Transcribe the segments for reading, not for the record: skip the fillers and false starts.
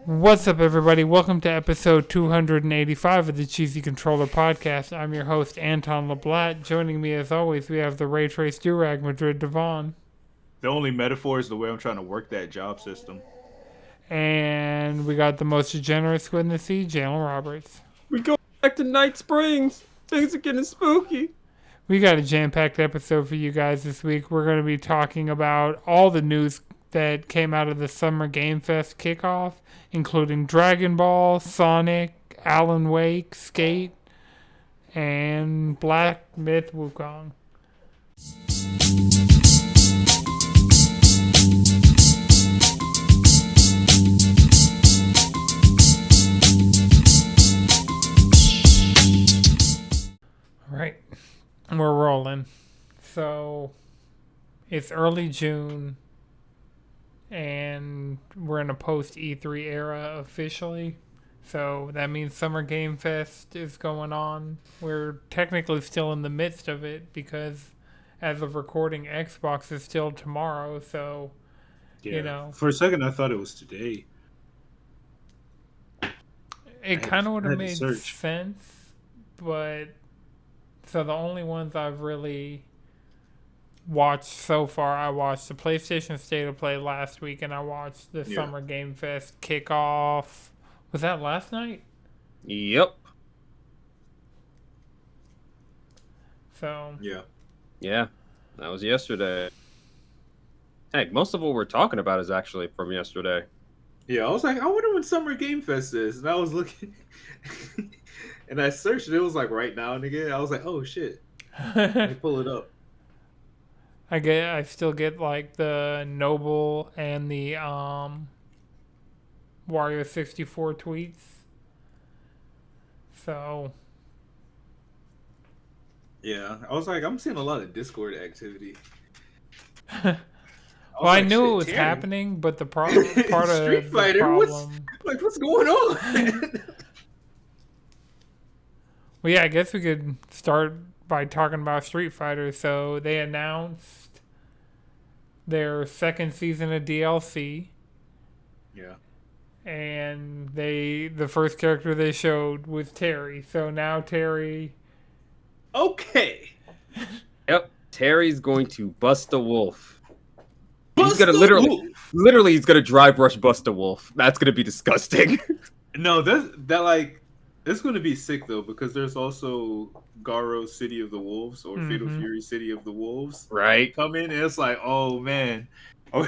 What's up, everybody? Welcome to episode 285 of the Cheesy Controller Podcast. I'm your host, Anton LeBlatt. Joining me, as always, we have the Ray Trace Durag Madrid Devon. The only metaphor is the way I'm trying to work that job system. And we got the most degenerate squid in the sea, Jalen Roberts. We go back to Night Springs. Things are getting spooky. We got a jam-packed episode for you guys this week. We're going to be talking about all the news that came out of the Summer Game Fest kickoff, including Dragon Ball, Sonic, Alan Wake, Skate, and Black Myth Wukong. All right, we're rolling. So it's early June, and we're in a post E3 era officially. So that means Summer Game Fest is going on. We're technically still in the midst of it because, as of recording, Xbox is still tomorrow. So, you know, For a second, I thought it was today. it kind of would have had to made search. sense. But so the only ones I've really watched so far, I watched the PlayStation State of Play last week, and I watched the Summer Game Fest kickoff. Was that last night? Yep. So Yeah, that was yesterday. Heck, most of what we're talking about is actually from yesterday. Yeah, I was like, I wonder when Summer Game Fest is. And I was looking, and I searched, and it was like right now and again. I was like, oh shit. Let me pull it up. I still get like the Noble and the Wario 64 tweets. So Yeah, I was like, I'm seeing a lot of Discord activity. well, I knew it was happening, but the part of Street the Fighter, problem. what's going on? Well, yeah, I guess we could start by talking about Street Fighter. So they announced their second season of DLC. Yeah. And the first character they showed was Terry. So now Terry. Okay. Yep, Terry's going to bust a wolf. Bust He's gonna literally, he's gonna dry brush bust a wolf. That's gonna be disgusting. No, it's going to be sick though, because there's also Garo City of the Wolves or Fatal Fury City of the Wolves. Right. Come in and it's like, oh man, are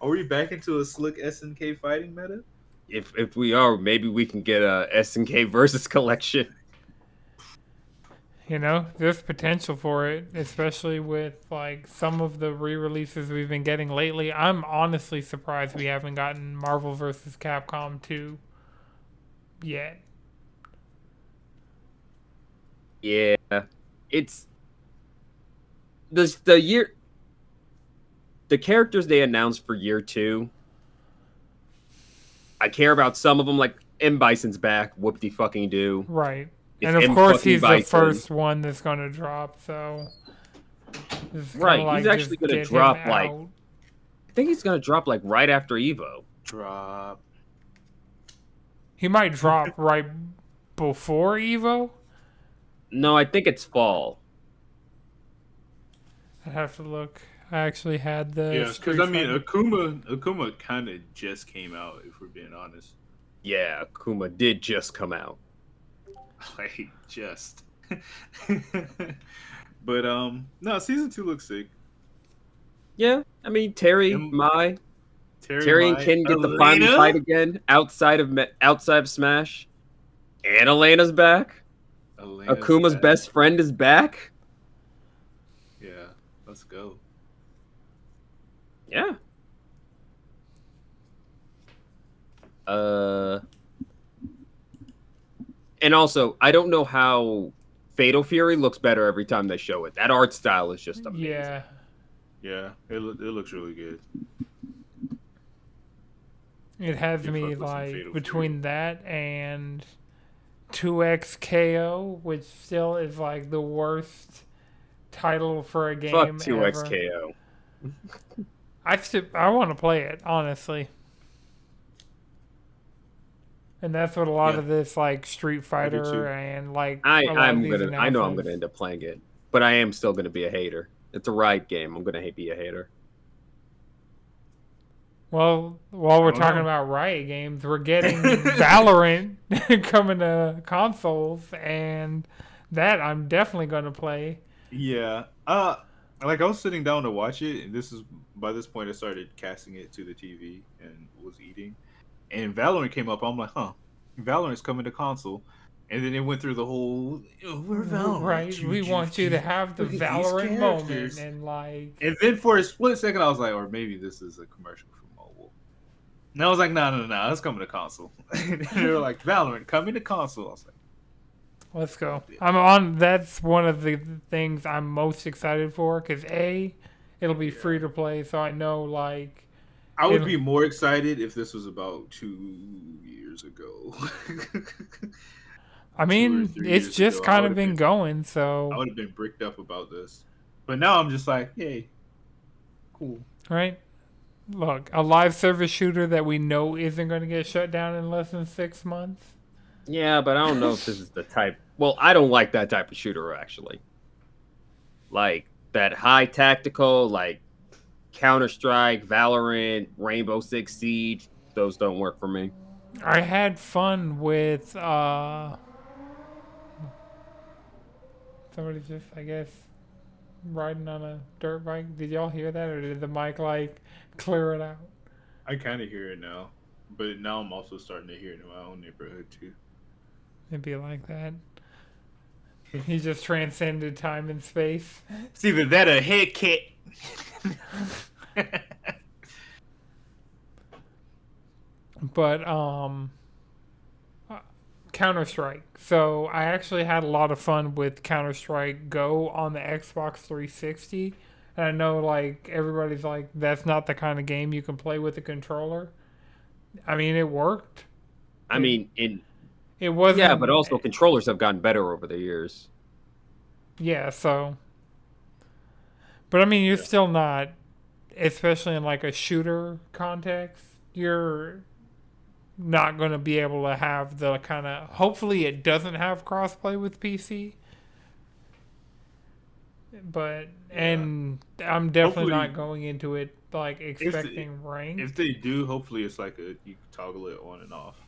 we back into a slick SNK fighting meta? If we are, maybe we can get a SNK versus collection. You know, there's potential for it, especially with like some of the re-releases we've been getting lately. I'm honestly surprised we haven't gotten Marvel vs. Capcom 2 yet. Yeah, it's the characters they announced for year 2. I care about some of them, like M. Bison's back. Whoop-de fucking do. Right. It's And of M course he's fucking the Bison. first one that's going to drop, so it's kinda Right, like he's actually just going to get him drop like out. I think he's going to drop like right after Evo. Drop. He might drop right before Evo. No, I think it's fall. I have to look. I actually had the Yeah, Street because I mean, Fighter. Akuma kind of just came out, if we're being honest. Yeah, Kuma did just come out. Like just. But no, season 2 looks sick. Yeah, I mean Terry and Mai, Ken get the final Elena? fight again outside of Smash, and Elena's back. Elena's Akuma's back. best friend is back. Yeah, let's go. Yeah. And also, I don't know how Fatal Fury looks better every time they show it. That art style is just amazing. Yeah. Yeah, it looks really good. It has Good me fuck with some like Fatal between that and 2XKO, which still is like the worst title for a game Fuck ever. 2XKO. I want to play it, honestly. And that's what a lot Yeah, of this like Street I do Fighter too. and like I a lot of I'm these gonna I know I'm gonna announcements. end up playing it, but I am still gonna be a hater. It's a Riot game. I'm gonna be a hater. Well, while I we're don't talking know. about Riot games, we're getting Valorant coming to consoles, and that I'm definitely going to play. Yeah. Like I was sitting down to watch it, and this is by this point I started casting it to the TV and was eating. And Valorant came up. I'm like, huh, Valorant's coming to console. And then it went through the whole, we're Valorant. Right? We want you to have the Look at these Valorant moment, characters. and like, And then for a split second, I was like, or maybe this is a commercial for mobile. And I was like, no, it's coming to console. And they were like, Valorant coming to console. I was like, let's go. yeah. I'm on. That's one of the things I'm most excited for because it'll be Yeah. free to play, so I know like I would it'll. be more excited if this was about 2 years ago. I 2 or mean, three it's years just ago, I kind would of have been been going, I so would have been bricked up about this. But now I'm just like, yay, cool. right. Look, a live service shooter that we know isn't going to get shut down in less than 6 months. Yeah, but I don't know if this is the type. Well, I don't like that type of shooter actually. Like that high tactical, like Counter Strike, Valorant, Rainbow Six Siege. Those don't work for me. I had fun with somebody just I guess riding on a dirt bike. Did y'all hear that, or did the mic like clear it out? I kind of hear it now, but now I'm also starting to hear it in my own neighborhood too. It'd be like that. He just transcended time and space. It's either that or head kick. But Counter Strike. So I actually had a lot of fun with Counter Strike Go on the Xbox 360. And I know like everybody's like that's not the kind of game you can play with a controller. I mean, it worked. I It mean, in it yeah, but wasn't. also controllers have gotten better over the years. Yeah. So, but I mean, you're Yeah. still not, especially in like a shooter context. You're not going to be able to have the kind of. Hopefully, it doesn't have crossplay with PC. But Yeah. and I'm definitely Hopefully, not going into it like expecting rank. if they do, hopefully it's like a you can toggle it on and off.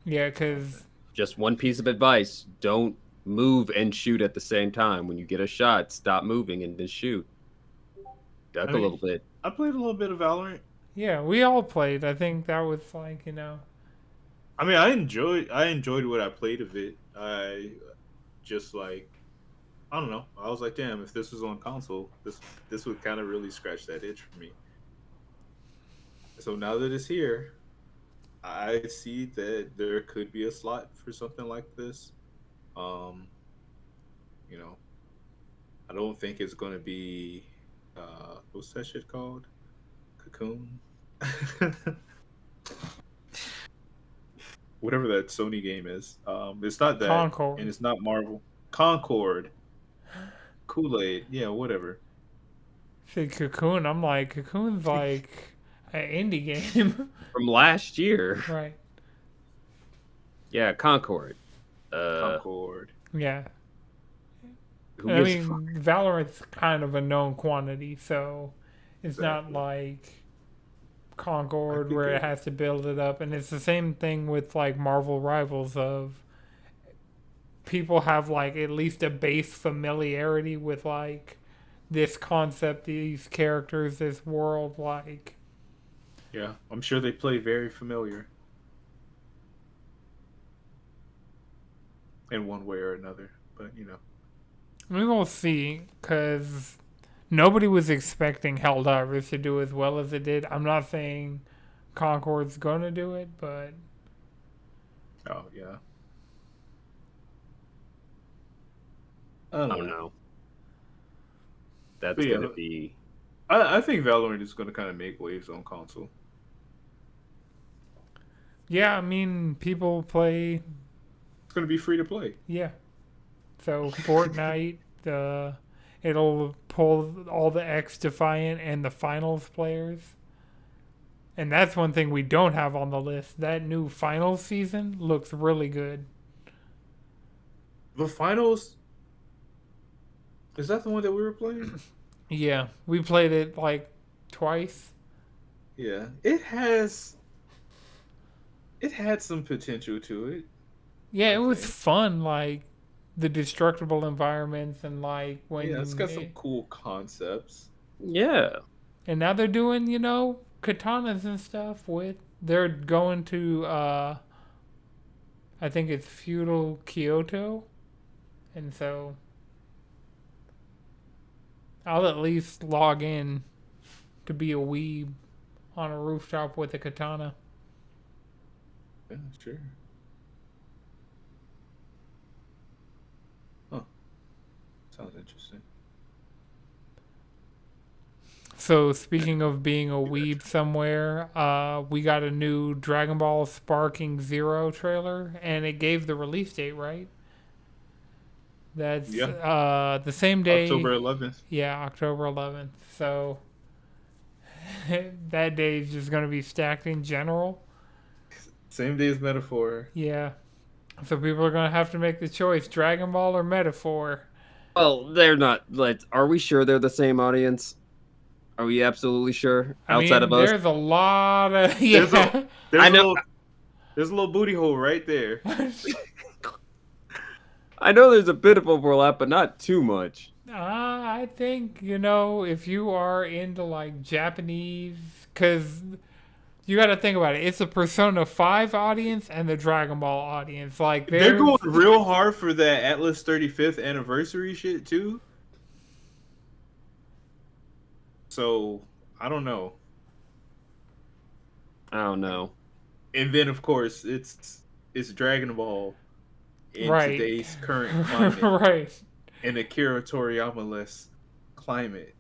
Yeah, Something. because Just one piece of advice: don't move and shoot at the same time. When you get a shot, stop moving and then shoot. Duck I a mean, little bit. I played a little bit of Valorant. yeah, we all played. I think that was like I mean, I enjoyed what I played of it. I just like I don't know. I was like, damn, if this was on console, this would kind of really scratch that itch for me. So now that it's here, I see that there could be a slot for something like this. Um, you know, I don't think it's going to be what's that shit called? Cocoon. Whatever that Sony game is. It's not that, and Concord. it's not Marvel. Concord, Kool-Aid, yeah, whatever. See Cocoon. I'm like Cocoon's like an indie game, From last year. right? Yeah, Concord. Concord. Yeah. Who And I gives a fuck? mean, Valorant's kind of a known quantity, so it's not Exactly. like I Concord think where it has to build it up. And it's the same thing with like Marvel Rivals of people have like at least a base familiarity with like this concept, these characters, this world. Like, yeah, I'm sure they play very familiar in one way or another. But we will see because nobody was expecting Helldivers to do as well as it did. I'm not saying Concord's gonna do it, but oh yeah, I I don't don't know. know. That's But yeah, gonna be. I think Valorant is going to kind of make waves on console. yeah, I mean, people play. It's going to be free to play. Yeah, so Fortnite, it'll pull all the X Defiant and the Finals players. And that's one thing we don't have on the list. That new finals season looks really good. The finals. Is that the one that we were playing? Yeah, we played it like twice. Yeah, it has. It had some potential to it. Yeah, I it was think. fun, like the destructible environments and like Yeah, it's got when some cool concepts. Yeah. and now they're doing, katanas and stuff with they're going to I think it's feudal Kyoto. And so I'll at least log in to be a weeb on a rooftop with a katana. Yeah, sure. Huh. Sounds interesting. So speaking of being a weeb somewhere, we got a new Dragon Ball Sparking Zero trailer, and it gave the release date right. That's Yeah, the same day. October 11th. Yeah, October 11th. So that day is just gonna be stacked in general. Same day as Metaphor. Yeah. So people are gonna have to make the choice: Dragon Ball or Metaphor. Well, they're not. Like, are we sure they're the same audience? Are we absolutely sure? I Outside mean, of us, there's a lot of There's yeah. a there's I a know. little there's a little booty hole right there. I know there's a bit of overlap, but not too much. I think, if you are into like Japanese, because you got to think about it. It's the Persona 5 audience and the Dragon Ball audience. Like, They're there's. going real hard for that Atlas 35th anniversary shit too. So I don't know. I don't know. And then of course it's Dragon Ball in Right. today's current climate, Right. in Akira Toriyama-less climate,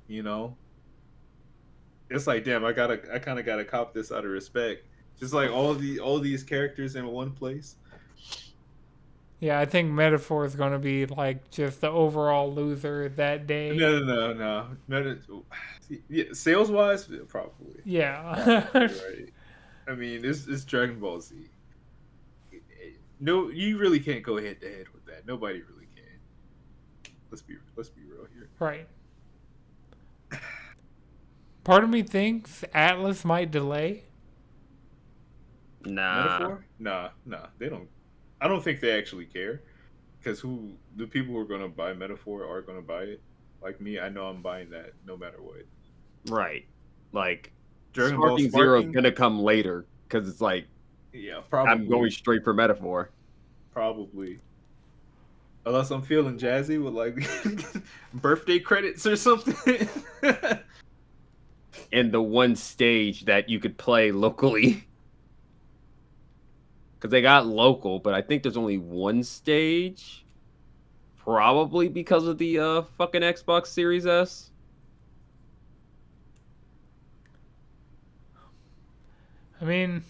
It's like, damn, I kind of gotta cop this out of respect. Just like all these characters in one place. Yeah, I think Metaphor is going to be like just the overall loser that day. No. Yeah, sales wise, probably. Yeah. Right. I mean, it's Dragon Ball Z. No, you really can't go head to head with that. Nobody really can. Let's be real here. Right. Part of me thinks Atlas might delay. Nah. Metaphor? Nah, they don't. I don't think they actually care, because the people who are gonna buy Metaphor are gonna buy it. Like me, I know I'm buying that no matter what. Right. Like, Dragon Ball Sparking Zero is Sparking? gonna come later because it's like Yeah, probably. I'm going straight for Metaphor. Probably. Unless I'm feeling jazzy with like birthday credits or something. And the one stage that you could play locally. Because they got local, but I think there's only one stage. Probably because of the fucking Xbox Series S. I mean,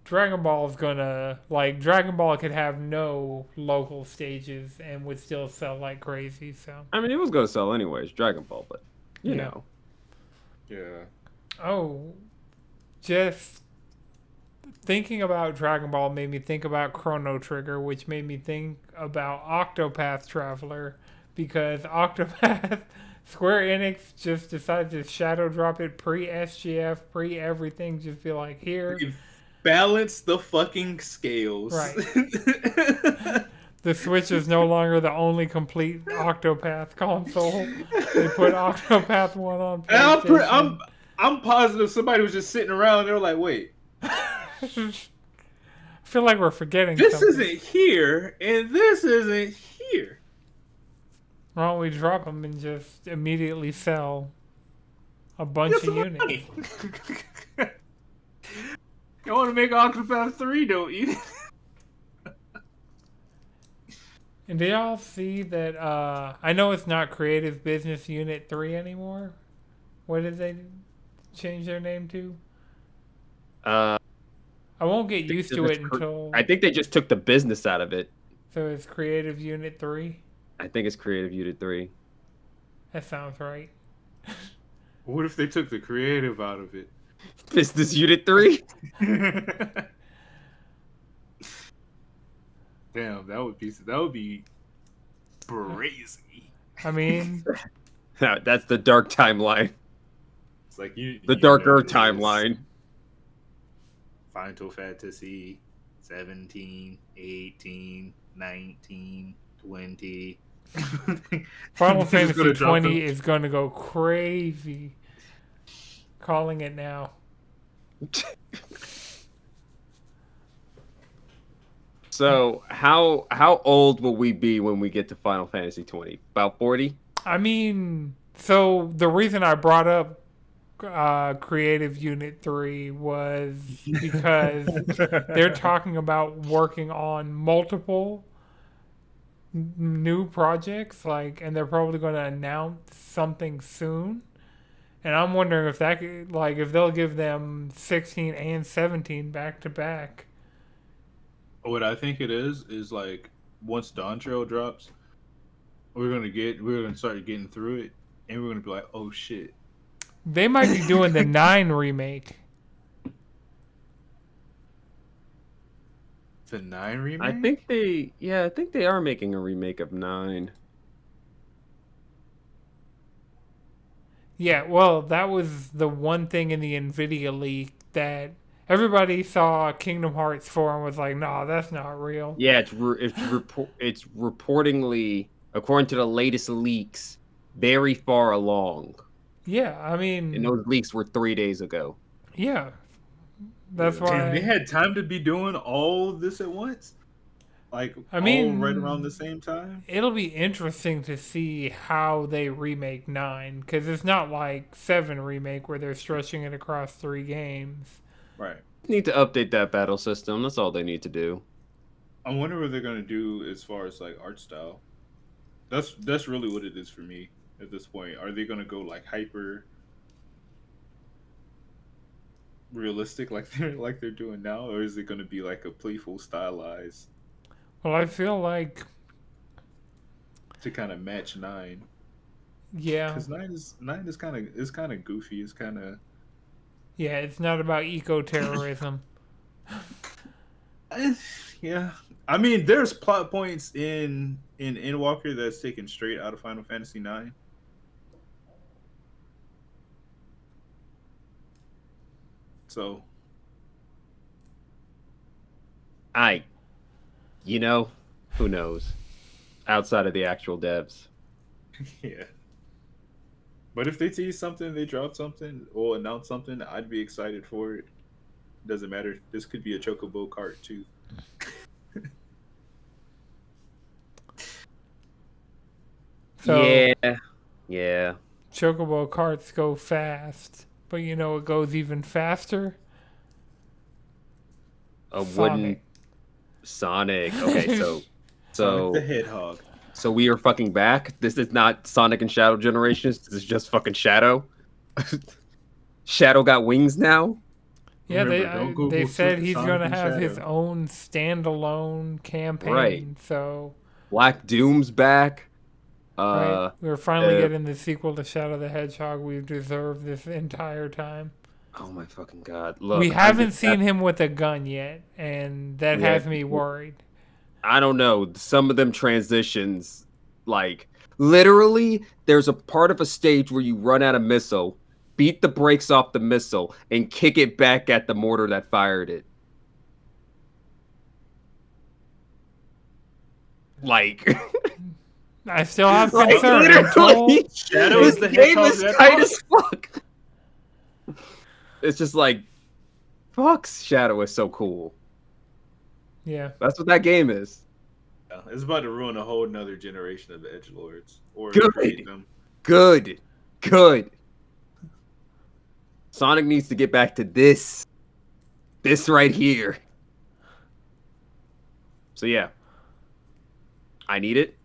Dragon Ball is gonna Dragon Ball could have no local stages and would still sell like crazy. So I mean, it was going to sell anyways, Dragon Ball, but you Yeah. know. Yeah. oh, just thinking about Dragon Ball made me think about Chrono Trigger, which made me think about Octopath Traveler because Octopath Square Enix just decided to shadow drop it pre SGF, pre everything. Just be like, here. Balance the fucking scales. Right. The Switch is no longer the only complete Octopath console. They put Octopath 1 on PlayStation. I'm positive somebody was just sitting around and they were like, wait, I feel like we're forgetting this something. isn't here and this isn't here. Why don't we drop them and just immediately sell a bunch of units? You want to make Octopath 3, don't you? And did y'all see that? I know it's not Creative Business Unit 3 anymore. What did they change their name to? I I won't get used to it until. think they just took the business out of it. So it's Creative Unit 3? I think it's Creative Unit 3. That sounds right. What if they took the creative out of it? Business Unit 3? Damn, that would be crazy. I mean, That's the dark timeline. It's like you The know darker what it is. timeline. Final Fantasy 17, 18, 19, 20. Final They're just Fantasy gonna drop 20 them. is going to go crazy. Calling it now. So how old will we be when we get to Final Fantasy 20? About 40? I mean, so the reason I brought up Creative Unit 3 was because they're talking about working on multiple new projects, like, and they're probably going to announce something soon. And I'm wondering if that could, like, if they'll give them 16 and 17 back to back. What I think it is like once Dawn Trail drops, we're gonna start getting through it, and we're gonna be like, oh shit, They might be doing the 9 remake. the 9 I remake. think they are making a remake of 9. Yeah, well, that was the one thing in the Nvidia leak that everybody saw Kingdom Hearts 4 and was like, "Nah, that's not real." Yeah, it's reportingly, according to the latest leaks, very far along. Yeah, I And mean, those leaks were 3 days ago. yeah, that's Damn, they why. had time to be doing all of this at once, like I all right around the mean, same time. it'll be interesting to see how they remake 9 because it's not like 7 remake where they're stretching it across 3 games. Right. Need to update that battle system. That's all they need to do. I wonder what they're gonna do as far as like art style. That's really what it is for me at this point. Are they gonna go like hyper realistic like they're doing now, or is it gonna be like a playful stylized Well, I feel like, to kind of match 9? yeah, Because nine is kind of goofy. It's kind of yeah, it's not about eco terrorism. yeah. I mean, there's plot points in Endwalker that's taken straight out of Final Fantasy 9. So I, you know, who knows? Outside of the actual devs. yeah. But if they tease something, they drop something, or announce something, I'd be excited for it. Doesn't matter. This could be a chocobo cart too. So, Yeah. chocobo carts go fast, but you know it goes even faster? A wooden Sonic. Sonic. Okay, Sonic the so Hedgehog. so we are fucking back. This is not Sonic and Shadow Generations. This is just fucking Shadow. Shadow got wings now. Yeah, Remember, don't they Google said he's Sonic gonna and have his Shadow. own standalone Right. campaign. So, Black Doom's back. right, Uh, we're finally uh getting the sequel to Shadow the Hedgehog we've deserved this entire time. oh my fucking god. We Look, I'm haven't just seen him with a gun yet, and that yeah, has me worried. I don't know. Some of them transitions, like literally, there's a part of a stage where you run out of missile, beat the brakes off the missile, and kick it back at the mortar that fired it. Like, I still have like concern literally, until Shadow this is the game Hedgehog is that tight talks. as fuck. It's just like, fuck, Shadow is so cool. yeah. That's what that game is. Yeah, it's about to ruin a whole nother generation of the edgelords, or Good. create them. Good. Good. Sonic needs to get back to this. This right here. So yeah. I need it.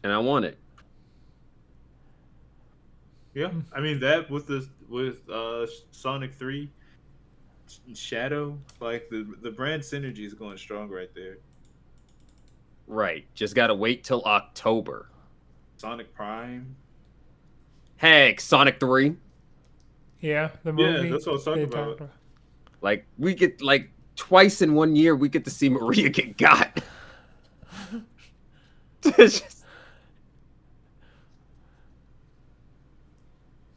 And I want it. Yeah, I mean that with Sonic 3, Shadow, like the brand synergy is going strong right there. Right. Just gotta wait till October. Sonic Prime. Heck, Sonic 3. Yeah, the Yeah, movie that's what I was talking they about. talked about. Like we get like twice in 1 year we get to see Maria get got. It's just-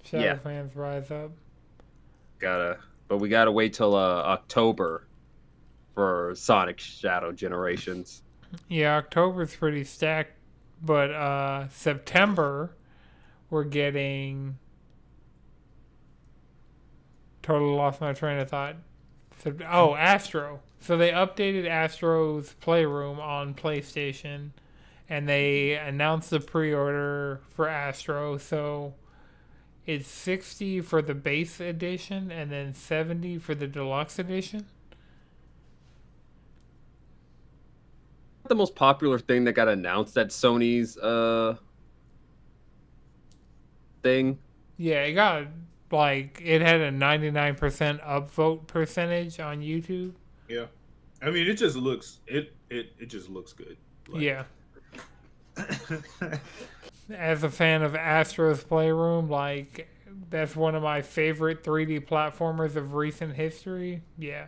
Shadow yeah, fans rise up. but we gotta wait till October for Sonic Shadow Generations. Yeah, October's pretty stacked, but September we're getting. Totally lost my train of thought. Astro. So they updated Astro's Playroom on PlayStation, and they announced the pre-order for Astro. So it's 60 for the base edition, and then 70 for the deluxe edition. The most popular thing that got announced at Sony's thing. Yeah, it got it had a 99% upvote percentage on YouTube. Yeah, I mean, it just looks it just looks good. Like, Yeah. As a fan of Astro's Playroom, that's one of my favorite 3D platformers of recent history. Yeah.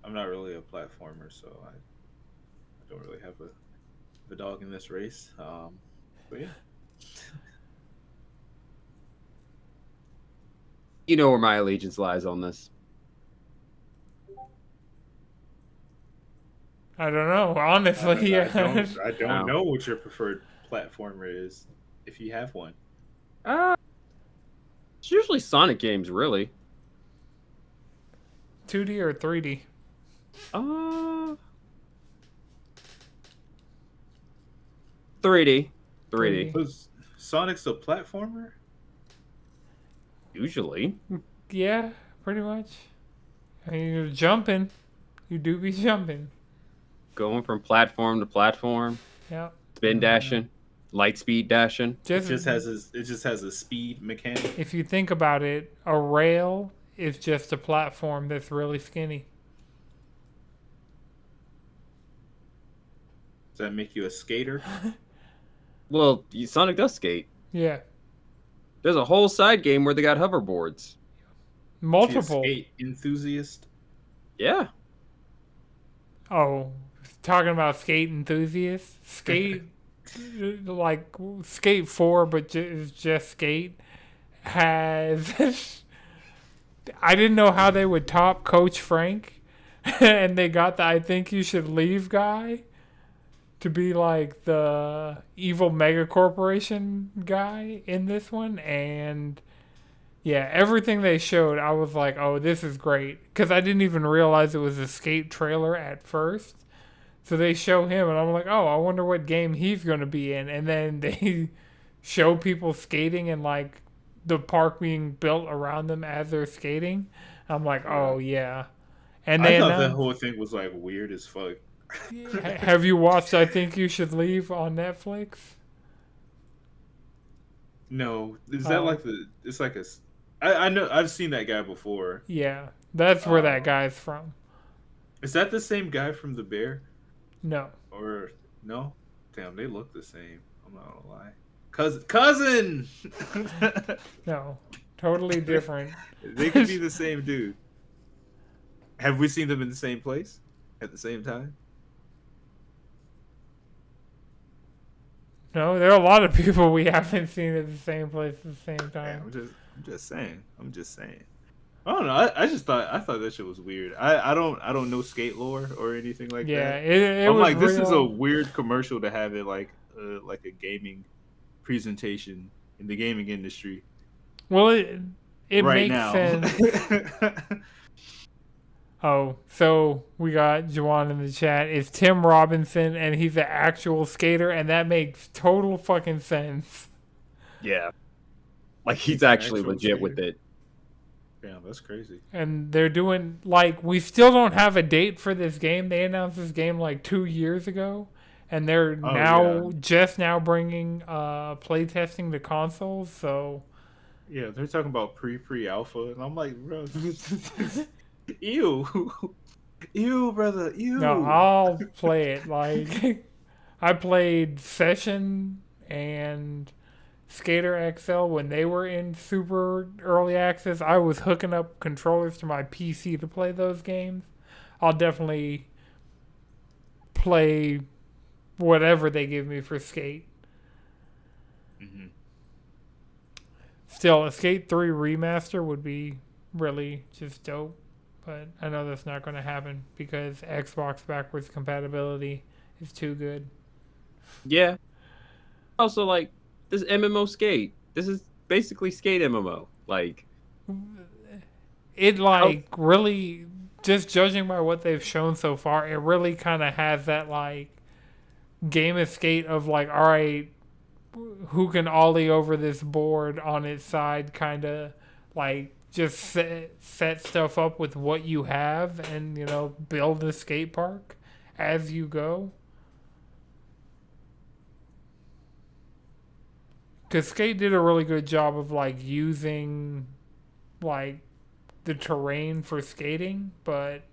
I'm not really a platformer, so I don't really have a dog in this race. But yeah, You know where my allegiance lies on this. I don't know, honestly. I Yeah. don't know what your preferred platformer is, if you have one. It's usually Sonic games, really. 2D or 3D? Uh, 3D. 3D. Was Sonic's a platformer? Usually. Yeah, pretty much. I mean, you're jumping. You do be jumping. Going from platform to platform. Yeah. Spin dashing. Light speed dashing. It just has a speed mechanic. If you think about it, a rail is just a platform that's really skinny. Does that make you a skater? Well, Sonic does skate. Yeah. There's a whole side game where they got hoverboards. Is he a Multiple. skate enthusiast? Yeah. Oh, talking about skate enthusiasts. Skate, Skate 4, but it's just Skate, has. I didn't know how they would top Coach Frank, and they got the I think you should leave guy to be like the evil mega corporation guy in this one. And yeah, everything they showed, I was like, oh, this is great. Because I didn't even realize it was a Skate trailer at first. So they show him, and I'm like, oh, I wonder what game he's going to be in. And then they show people skating and the park being built around them as they're skating. I'm like, oh, yeah. And I then thought that whole thing was weird as fuck. have you watched I Think You Should Leave on Netflix? No, is that it's like a? I know I've seen that guy before. Yeah, that's where that guy's from. Is that the same guy from The Bear? No. Or no? Damn, they look the same. I'm not gonna lie. Cousin. No, totally different. They could be the same dude. Have we seen them in the same place at the same time? No, there are a lot of people we haven't seen at the same place at the same Yeah, time. I'm just saying. I don't know. I thought that shit was weird. I don't know skate lore or anything like Yeah, that. it I'm was like, this real. is a weird commercial to have it like a gaming presentation in the gaming industry Well, it right makes now. sense. Oh, so we got Juwan in the chat. It's Tim Robinson, and he's an actual skater, and that makes total fucking sense. Yeah. Like he's actually Actual legit with skater. it. Damn, that's crazy. And they're doing we still don't have a date for this game. They announced this game 2 years ago, and they're just now bringing playtesting to consoles. So Yeah, they're talking about pre-alpha, and I'm like, bro, ew, ew, brother, ew. no, I'll play it. I played Session and Skater XL when they were in super early access. I was hooking up controllers to my PC to play those games. I'll definitely play whatever they give me for Skate. Hmm. Still, a Skate 3 remaster would be really just dope, but I know that's not going to happen because Xbox backwards compatibility is too good. Yeah. Also, like this MMO Skate. This is basically Skate MMO. Like, It how? like really, just judging by what they've shown so far, it really kind of has that like game of Skate of like, all right, who can ollie over this board on its side, kind of like just set stuff up with what you have and build a skate park as you go. Because Skate did a really good job of like using like the terrain for skating, but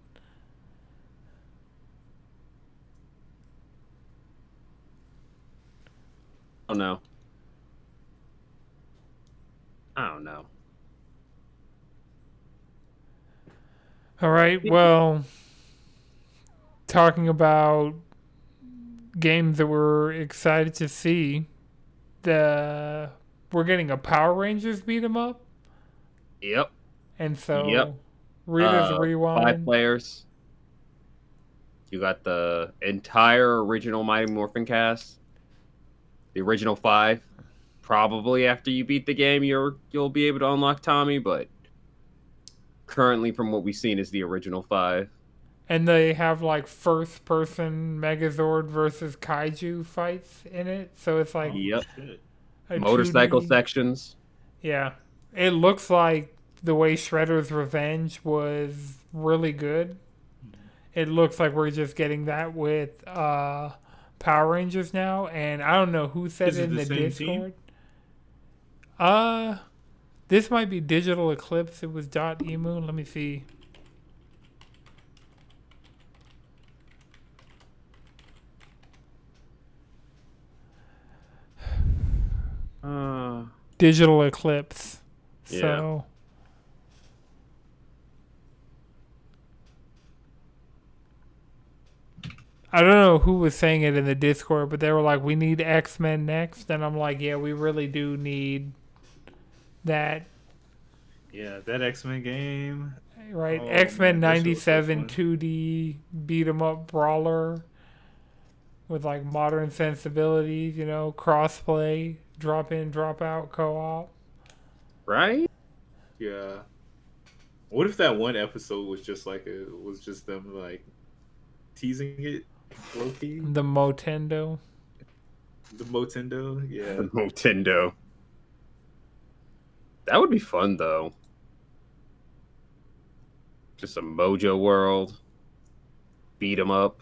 I don't know. I don't know. all right, well, talking about games that we're excited to see, the we're getting a Power Rangers beat 'em up, Yep. and Yep. so Rita's 5 Rewind. players. You got the entire original Mighty Morphin cast. The original 5. Probably after you beat the game, you'll be able to unlock Tommy, but currently, from what we've seen, is the original 5. And they have like first person Megazord versus Kaiju fights in it. So it's like Oh Yep. shit! a Motorcycle 2D. sections. Yeah. It looks like the way Shredder's Revenge was really good. It looks like we're just getting that with Power Rangers now. And I don't know who said Is it it in the the same team? Discord. This might be Digital Eclipse. It was .emu. Let me see. Uh, Digital Eclipse. Yeah. So I don't know who was saying it in the Discord, but they were like, "We need X-Men next," and I'm like, "Yeah, we really do need that." Yeah, that X-Men game. Right? Oh X-Men man, that shit was so 97 fun. 2D beat 'em up brawler with like modern sensibilities, crossplay, drop in, drop out co-op. right? Yeah. What if that one episode was just like was just them like teasing it low key? The Motendo. The Motendo, The yeah. Nintendo. That would be fun, though. Just a Mojo World. Beat 'em up.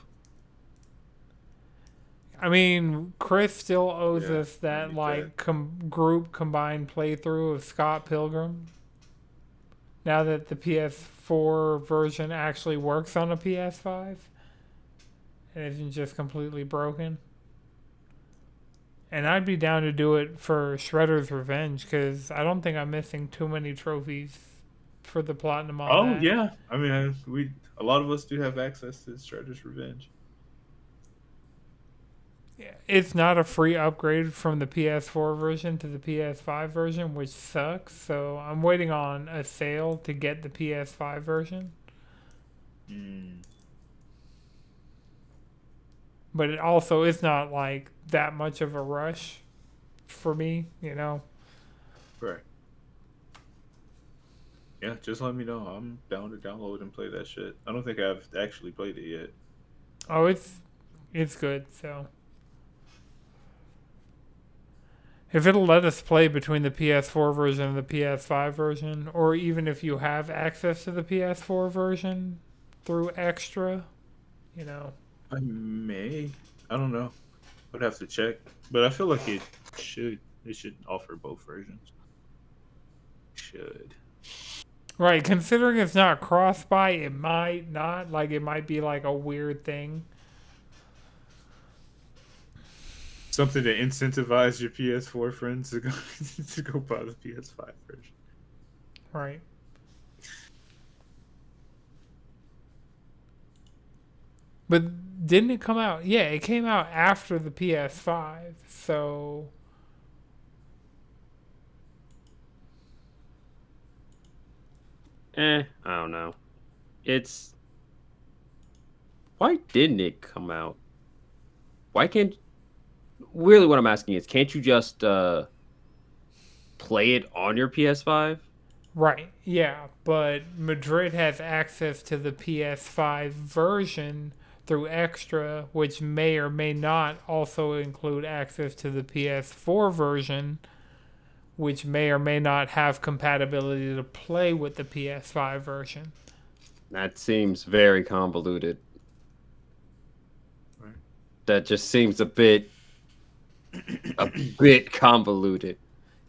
I mean, Chris still owes Yeah, us I that need like group combined playthrough of Scott Pilgrim. Now that the PS4 version actually works on a PS5 and isn't just completely broken. And I'd be down to do it for Shredder's Revenge because I don't think I'm missing too many trophies for the platinum on Oh that. yeah, I mean, a lot of us do have access to Shredder's Revenge. It's not a free upgrade from the PS4 version to the PS5 version, which sucks. So I'm waiting on a sale to get the PS5 version. Mm. But it also is not like that much of a rush for me. Right. Yeah, just let me know. I'm down to download and play that shit. I don't think I've actually played it yet. Oh, it's good. So if it'll let us play between the PS4 version and the PS5 version, or even if you have access to the PS4 version through extra, you know. I may. I don't know. I'd have to check. But I feel like it should. It should offer both versions. Should. Right, considering it's not cross-buy, it might not. Like, it might be like a weird thing. Something to incentivize your PS4 friends to go to go buy the PS5 version. Right. But didn't it come out? Yeah, it came out after the PS5. So I don't know. It's why didn't it come out? Why can't really what I'm asking is can't you just play it on your PS5? right, yeah, but Madrid has access to the PS5 version through Extra, which may or may not also include access to the PS4 version, which may or may not have compatibility to play with the PS5 version. That seems very convoluted. Right. That just seems a bit convoluted.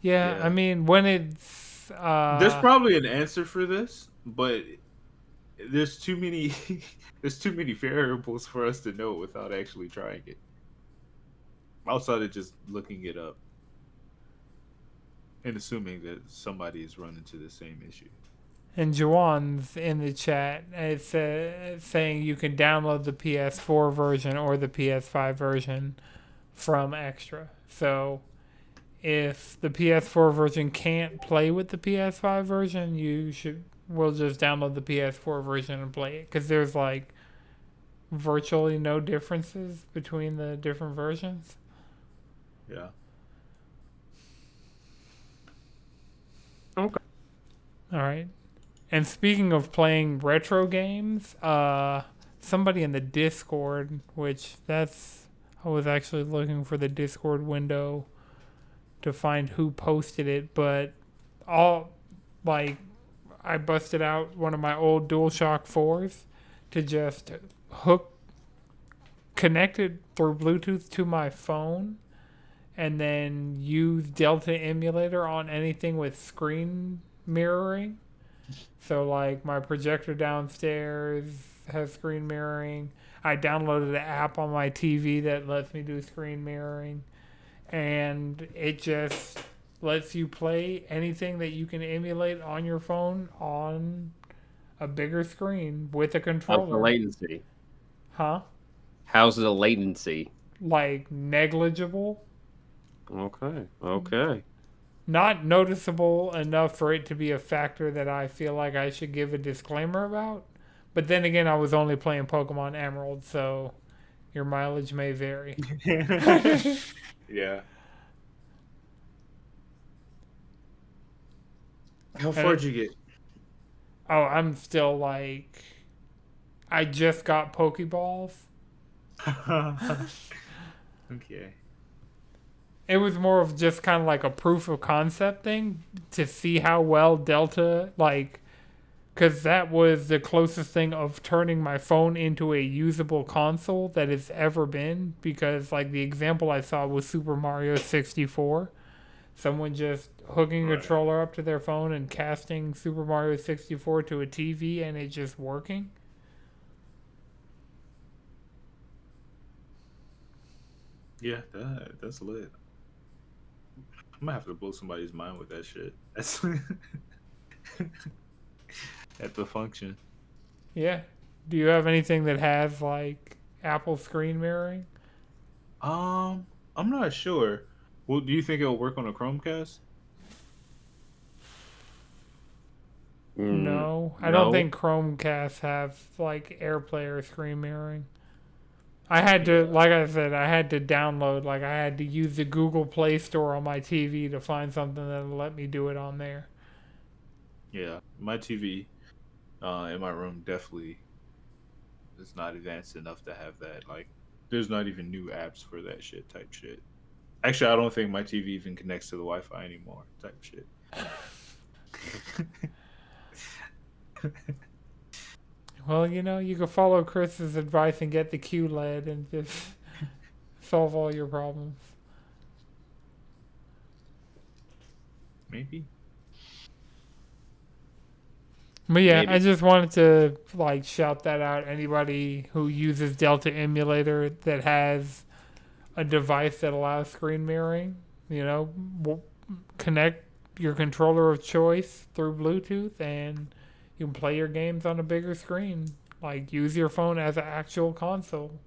Yeah, I Yeah. mean, when it's There's probably an answer for this, but there's too many there's too many variables for us to know without actually trying it. Outside of just looking it up and assuming that somebody is running into the same issue. and Juwan's in the chat. It's saying you can download the PS4 version or the PS5 version from Extra. So if the PS4 version can't play with the PS5 version, we'll just download the PS4 version and play it because there's like virtually no differences between the different versions. Yeah. Okay. All right. And speaking of playing retro games, somebody in the Discord, I was actually looking for the Discord window to find who posted it, but all like I busted out one of my old DualShock 4s to just hook connected through Bluetooth to my phone and then use Delta emulator on anything with screen mirroring. So like my projector downstairs has screen mirroring. I downloaded an app on my TV that lets me do screen mirroring, and it just lets you play anything that you can emulate on your phone on a bigger screen with a How's the controller. latency? Huh? How's the latency? Like negligible. Okay. Not noticeable enough for it to be a factor that I feel like I should give a disclaimer about. But then again, I was only playing Pokemon Emerald, so your mileage may vary. Yeah. How far'd you get? Oh, I'm still like, I just got Pokeballs. Okay. It was more of just kind of like a proof of concept thing to see how well Delta, like, because that was the closest thing of turning my phone into a usable console that it's ever been. Because, like, the example I saw was Super Mario 64. Someone just hooking a Right. controller up to their phone and casting Super Mario 64 to a TV and it just working. Yeah, that's lit. I'm gonna have to blow somebody's mind with that shit. That's at the function. Yeah. Do you have anything that has, like, Apple screen mirroring? I'm not sure. Well, do you think it'll work on a Chromecast? No. I don't No. think Chromecasts have, like, AirPlay or screen mirroring. I had to, like I said, I had to download, like, I had to use the Google Play Store on my TV to find something that would let me do it on there. Yeah, my TV in my room definitely is not advanced enough to have that. Like, there's not even new apps for that shit type shit. Actually, I don't think my TV even connects to the Wi-Fi anymore type shit. Well, you know, you can follow Chris's advice and get the QLED and just solve all your problems. Maybe. But yeah, Maybe. I just wanted to shout that out. Anybody who uses Delta emulator that has a device that allows screen mirroring. Connect your controller of choice through Bluetooth, and you can play your games on a bigger screen. Like, use your phone as an actual console.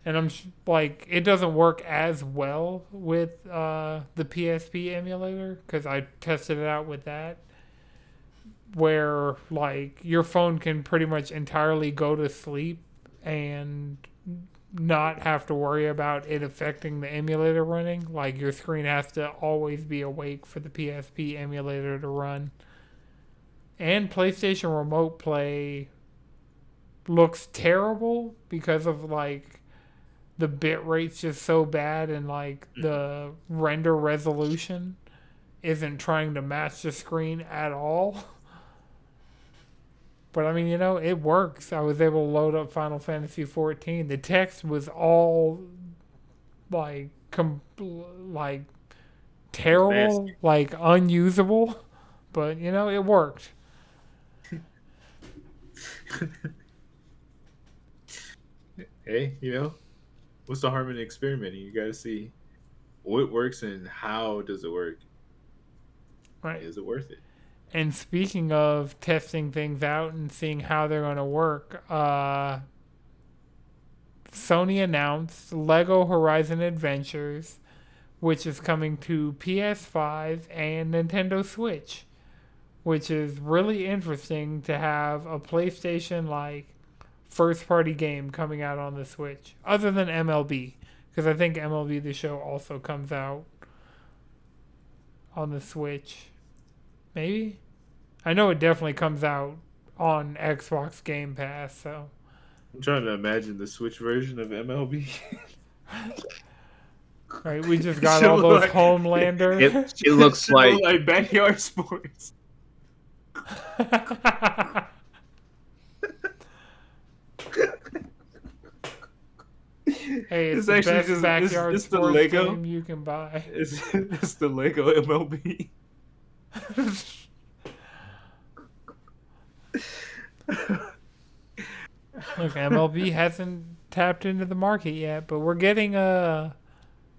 And like, it doesn't work as well with the PSP emulator because I tested it out with that, where like your phone can pretty much entirely go to sleep and not have to worry about it affecting the emulator running. Like, your screen has to always be awake for the PSP emulator to run. And PlayStation Remote Play looks terrible because of like the bit rate's just so bad, and like the render resolution isn't trying to match the screen at all. But I mean, it works. I was able to load up Final Fantasy 14. The text was all like like terrible, like unusable, but it worked. Hey, what's the harm in experimenting? You got to see what works and how does it work. Right. Is it worth it? And speaking of testing things out and seeing how they're going to work, Sony announced Lego Horizon Adventures, which is coming to PS5 and Nintendo Switch, which is really interesting to have a PlayStation like first party game coming out on the Switch, other than MLB, because I think MLB The Show also comes out on the Switch. Maybe? I know it definitely comes out on Xbox Game Pass, so. I'm trying to imagine the Switch version of MLB. Right, we just got all those Homelander. It looks like backyard sports. Hey, it's the best backyard it's sports the Lego game you can buy. It's the Lego MLB. Look, MLB hasn't tapped into the market yet, but we're getting a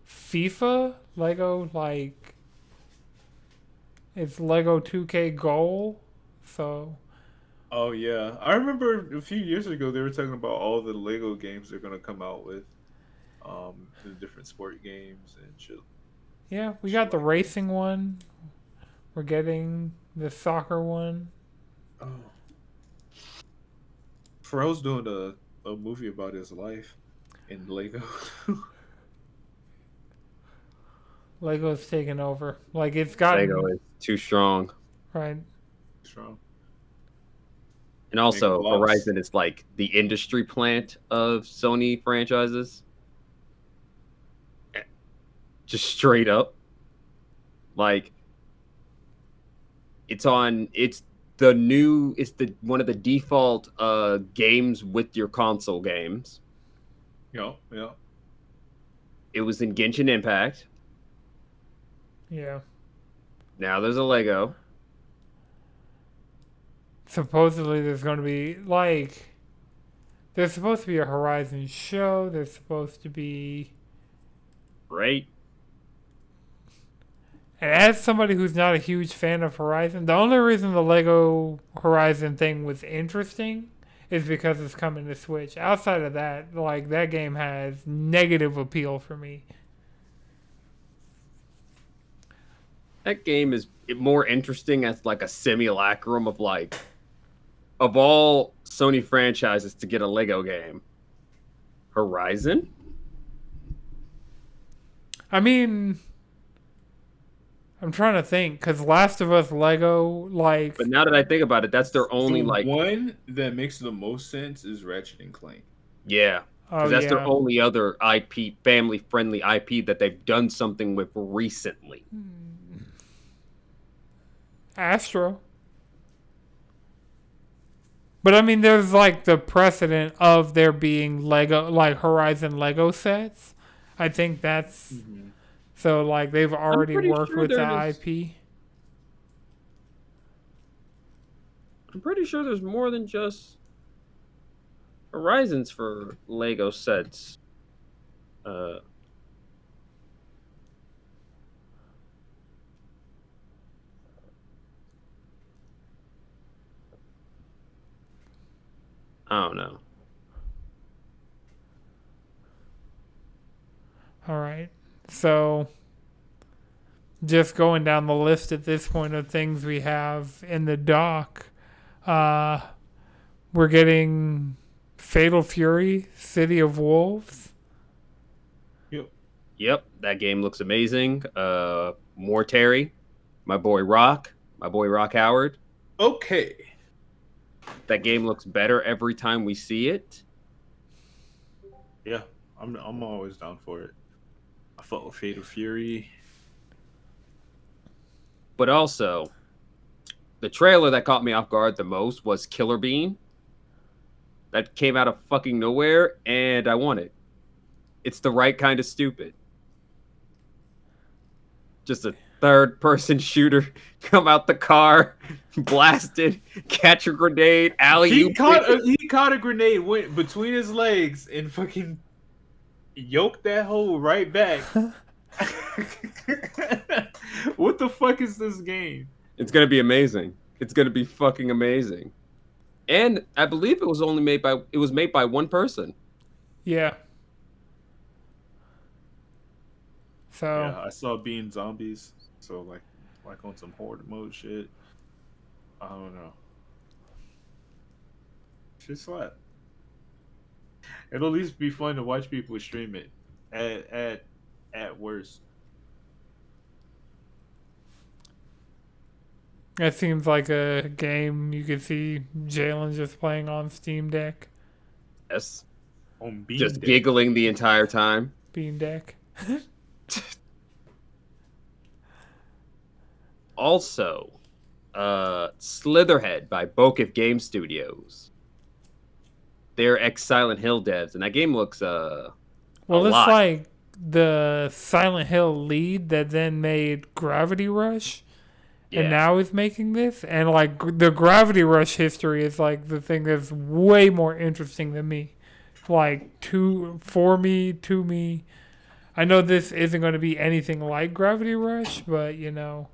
FIFA Lego, like it's Lego 2K Goal, so. Oh yeah, I remember a few years ago they were talking about all the Lego games they're gonna come out with, the different sport games and shit. Yeah, we got the racing one. We're getting the soccer one. Oh. Pharrell's doing a movie about his life in Lego. Lego's taken over. Like, it's gotten... Lego is too strong. Right. Strong. And also, Horizon is like the industry plant of Sony franchises. Just straight up. Like, it's one of the default games with your console games. Yeah. It was in Genshin Impact. Yeah. Now there's a Lego. Supposedly there's going to be, like... There's supposed to be a Horizon show. There's supposed to be... Right. And as somebody who's not a huge fan of Horizon, the only reason the Lego Horizon thing was interesting is because it's coming to Switch. Outside of that, like, that game has negative appeal for me. That game is more interesting as like a simulacrum of like, of all Sony franchises to get a Lego game. Horizon? I mean, I'm trying to think, because Last of Us Lego, like... But now that I think about it, that's their only, the like... one that makes the most sense is Ratchet and Clank. Yeah. Because that's their only other IP, family-friendly IP that they've done something with recently. Astro. But I mean, there's like the precedent of there being Lego, like Horizon Lego sets. I think that's... Mm-hmm. So, like, they've already worked with the IP. I'm pretty sure there's more than just Horizons for Lego sets. Uh, I don't know. All right. So, just going down the list at this point of things we have in the dock, uh, we're getting Fatal Fury, City of Wolves. Yep, that game looks amazing. More Terry, my boy Rock Howard. Okay. That game looks better every time we see it. Yeah, I'm always down for it. I fought with Fatal Fury. But also, the trailer that caught me off guard the most was Killer Bean. That came out of fucking nowhere, and I want it. It's the right kind of stupid. Just a third-person shooter, come out the car, blasted, catch a grenade, alley. He caught a grenade, went between his legs, and fucking yoked that hole right back. What the fuck is this game? It's gonna be amazing. It's gonna be fucking amazing. And I believe it was made by one person. Yeah. So Yeah, I saw Being Zombies, so like on some horde mode shit. I don't know. Shit slap. It'll at least be fun to watch people stream it. At worst. that seems like a game you could see Jalen just playing on Steam Deck. Yes. On Bean Just Deck. giggling the entire time. Bean Deck. Also, Slitherhead by Bokeh Game Studios. They're ex-Silent Hill devs, and that game looks Well, a it's lot. like the Silent Hill lead that then made Gravity Rush, and now is making this. And like the Gravity Rush history is like the thing that's way more interesting than me. Like to me. I know this isn't going to be anything like Gravity Rush, but you know.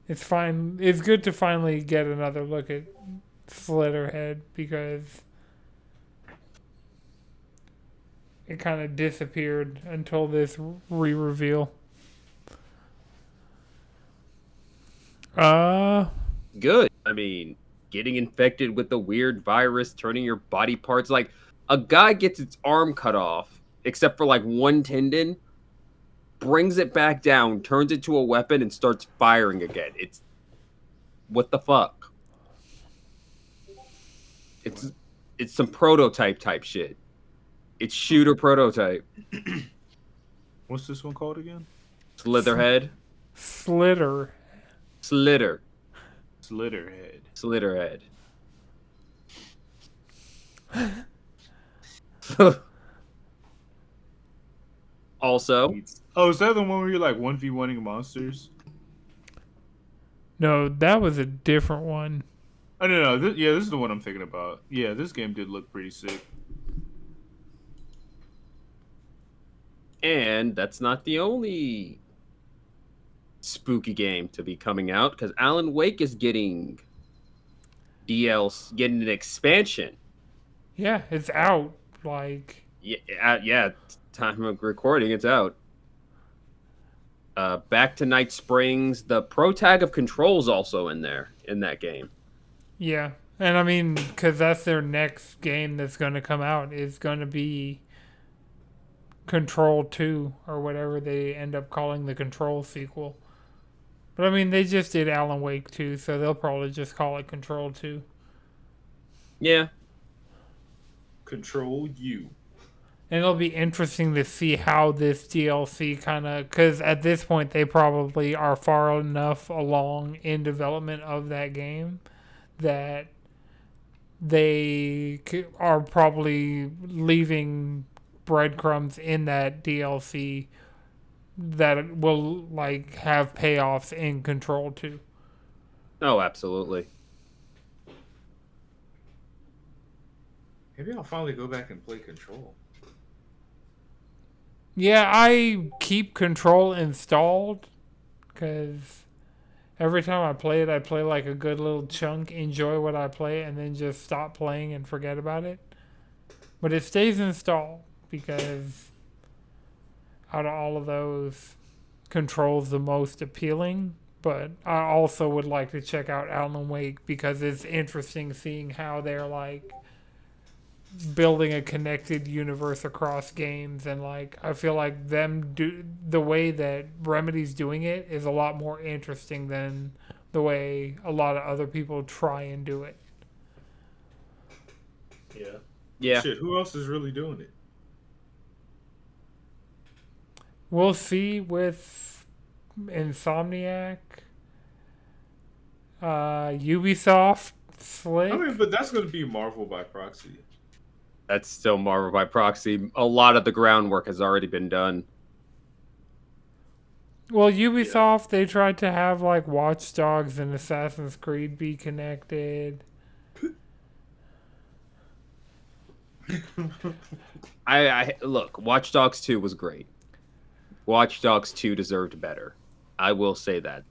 It's fine. It's good to finally get another look at Slitherhead because it kind of disappeared until this re-reveal. Good. I mean, getting infected with the weird virus, turning your body parts, like a guy gets its arm cut off, except for like one tendon, brings it back down, turns it to a weapon, and starts firing again. It's what the fuck? It's some prototype type shit. It's shooter prototype. What's this one called again? Slitherhead. Slither. Slitterhead. Also, Oh, is that the one where you're like 1v1ing monsters? No, that was a different one. Oh, no. This is the one I'm thinking about. Yeah, this game did look pretty sick. and that's not the only spooky game to be coming out, because Alan Wake is getting getting an expansion. Yeah, it's out. Like, Yeah, time of recording, it's out. Back to Night Springs. The pro tag of Control's also in there in that game. yeah. And I mean, because that's their next game that's going to come out is going to be Control 2 or whatever they end up calling the Control sequel. But I mean, they just did Alan Wake 2, so they'll probably just call it Control 2. Yeah. Control U. And it'll be interesting to see how this DLC kind of, because at this point they probably are far enough along in development of that game that they are probably leaving breadcrumbs in that DLC that will like have payoffs in Control 2. Oh, absolutely. Maybe I'll finally go back and play Control. Yeah, I keep Control installed because every time I play it, I play like a good little chunk, enjoy what I play, and then just stop playing and forget about it. But it stays installed because out of all of those, Control's the most appealing. But I also would like to check out Alan Wake because it's interesting seeing how they're like building a connected universe across games, and like I feel like them do the way that Remedy's doing it is a lot more interesting than the way a lot of other people try and do it. Yeah. Yeah. Shit, who else is really doing it? We'll see with Insomniac, Ubisoft, Slick. I mean, but that's going to be Marvel by proxy. That's still Marvel by proxy. A lot of the groundwork has already been done. Well, Ubisoft, they tried to have like Watch Dogs and Assassin's Creed be connected. I look, Watch Dogs 2 was great. Watch Dogs 2 deserved better. I will say that.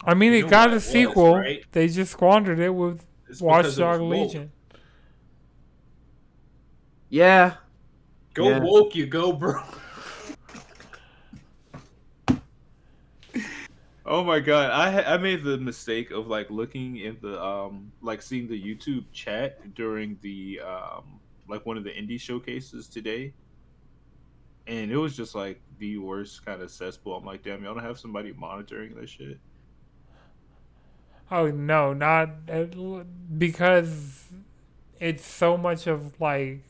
I mean, You it know got what a it was, sequel. right? They just squandered it with It's Watch because it was Dog woke. Legion. Yeah. Go Yeah. woke, you go, bro. Oh my god, I made the mistake of like looking in the like seeing the YouTube chat during the like one of the indie showcases today, and it was just like the worst kind of cesspool. I'm like, damn, y'all don't have somebody monitoring this shit. Oh no, not because it's so much of like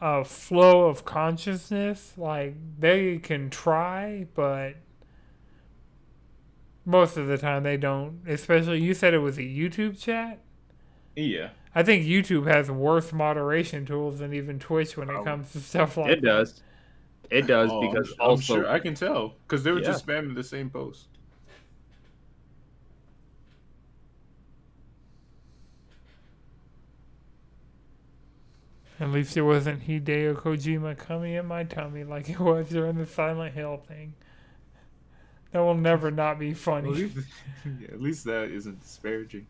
a flow of consciousness. Like they can try, but most of the time they don't. Especially you said it was a YouTube chat. Yeah, I think YouTube has worse moderation tools than even Twitch when it Probably. comes to stuff like It does. It does oh, because I'm also sure I can tell because they were Yeah. just spamming the same post. At least it wasn't Hideo Kojima coming in my tummy like it was during the Silent Hill thing. That will never not be At funny. least, yeah, at least that isn't disparaging.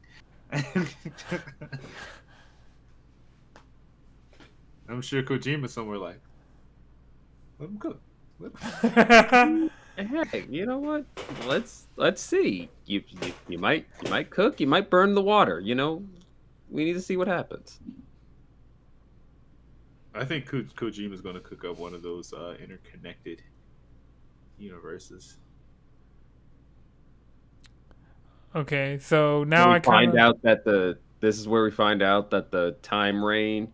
I'm sure Kojima's somewhere like, let him cook. hey, you know what? Let's see. You might cook, you might burn the water, you know? We need to see what happens. I think Kojima's going to cook up one of those interconnected universes. Okay, so now we I kind find of out that this is where we find out that the time rain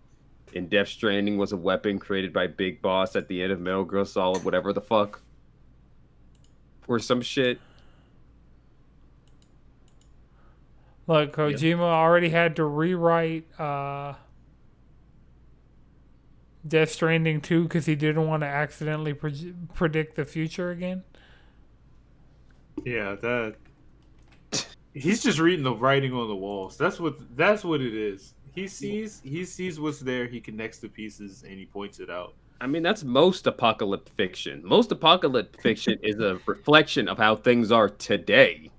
in Death Stranding was a weapon created by Big Boss at the end of Metal Gear Solid, whatever the fuck. Or some shit. look. Kojima already had to rewrite Death Stranding 2 because he didn't want to accidentally predict the future again. Yeah, that he's just reading the writing on the walls. That's what it is. He sees what's there. He connects the pieces and he points it out. I mean, that's most apocalyptic fiction. Most apocalyptic fiction is a reflection of how things are today.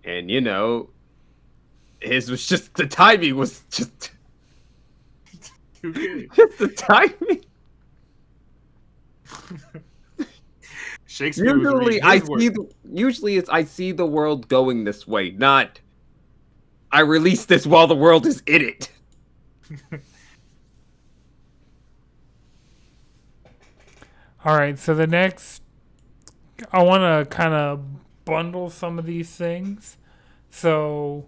And, you know, his was just, the timing was just, Okay. just the timing. Shakespeare was reading his work. Usually it's I see the world going this way, not I release this while the world is in it. All right, so the next, I want to kind of bundle some of these things. So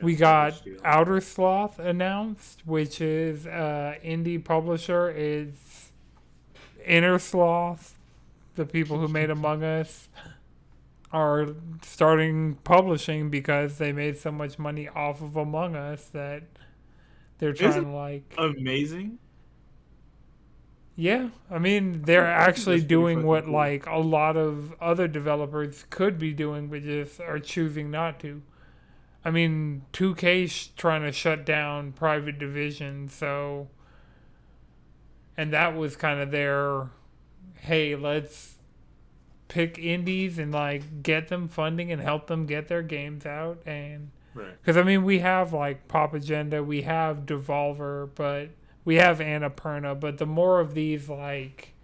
we got Outer Sloth announced, which is indie publisher. Is Inner Sloth, the people who made Among Us, are starting publishing because they made so much money off of Among Us that they're trying Isn't to like. Amazing. Yeah, I mean they're I think actually that's pretty doing fucking what cool. like a lot of other developers could be doing, but just are choosing not to. I mean, 2K's trying to shut down Private Division, so, and that was kind of their, hey, let's pick indies and like get them funding and help them get their games out. And Right. because I mean, we have like Pop Agenda, we have Devolver, but we have Annapurna, but the more of these like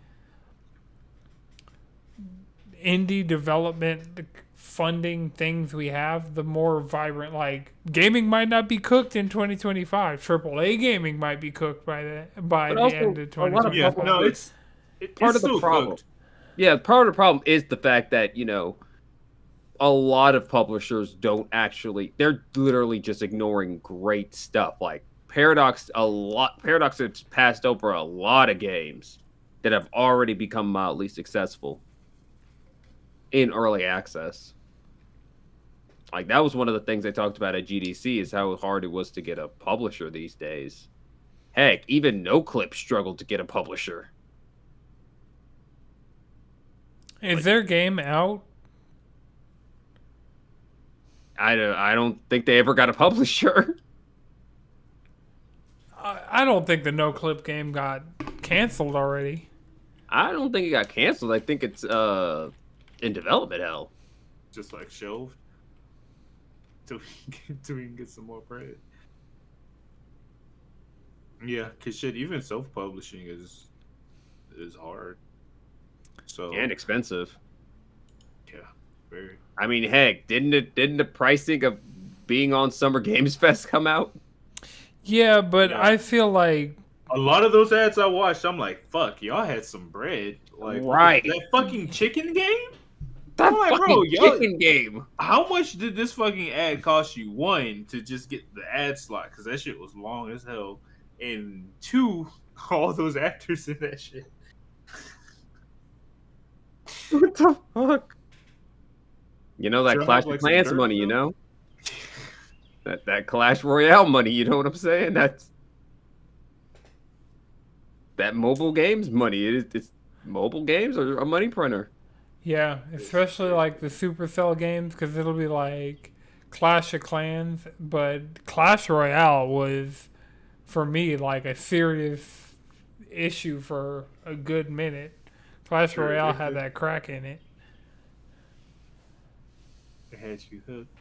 indie development funding things we have, the more vibrant. Like gaming might not be cooked in 2025. AAA gaming might be cooked by the also, end of a lot of 2025. Yeah, no, it's part it's of the still problem. cooked. Yeah, part of the problem is the fact that, a lot of publishers don't actually, they're literally just ignoring great stuff. Like Paradox has passed over a lot of games that have already become mildly successful in early access. Like that was one of the things they talked about at GDC is how hard it was to get a publisher these days. Heck, even NoClip struggled to get a publisher. Is their game out? I don't think they ever got a publisher. I don't think the No Clip game got canceled already. I don't think it got canceled. I think it's in development hell. Just like shelved. Till we can get some more bread. Yeah, cause shit, even self-publishing is hard. So And expensive. yeah, very. I mean, heck, didn't the pricing of being on Summer Games Fest come out? Yeah, but Yeah. I feel like A lot of those ads I watched, I'm like, fuck, y'all had some bread. Like, Right. that fucking chicken game? That I'm like, fucking bro, y'all- chicken game. How much did this fucking ad cost you? One, to just get the ad slot, because that shit was long as hell. And two, all those actors in that shit. What the fuck? You know that Sure Clash have, like, of some Clans dirt, money, you though? know? That Clash Royale money, you know what I'm saying? That's that mobile games money. It's mobile games are a money printer. yeah, especially like the Supercell games, because it'll be like Clash of Clans, but Clash Royale was for me like a serious issue for a good minute. Clash Sure, Royale it had did. that crack in it. It had you hooked.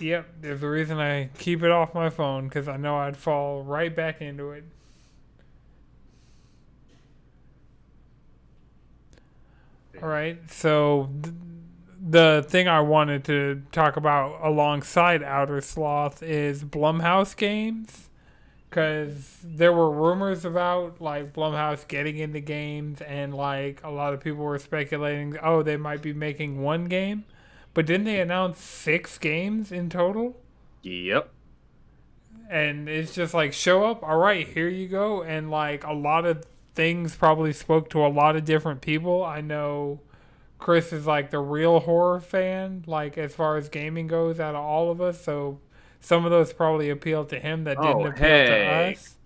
Yep, there's a reason I keep it off my phone, because I know I'd fall right back into it. All right, so the thing I wanted to talk about alongside Outer Sloth is Blumhouse games, because there were rumors about like Blumhouse getting into games, and like a lot of people were speculating, oh, they might be making one game, but didn't they announce 6 games in total? Yep. And it's just like, show up, all right, here you go. And like a lot of things probably spoke to a lot of different people. I know Chris is like the real horror fan, like as far as gaming goes, out of all of us. So some of those probably appealed to him that didn't Oh, appeal hey. to us.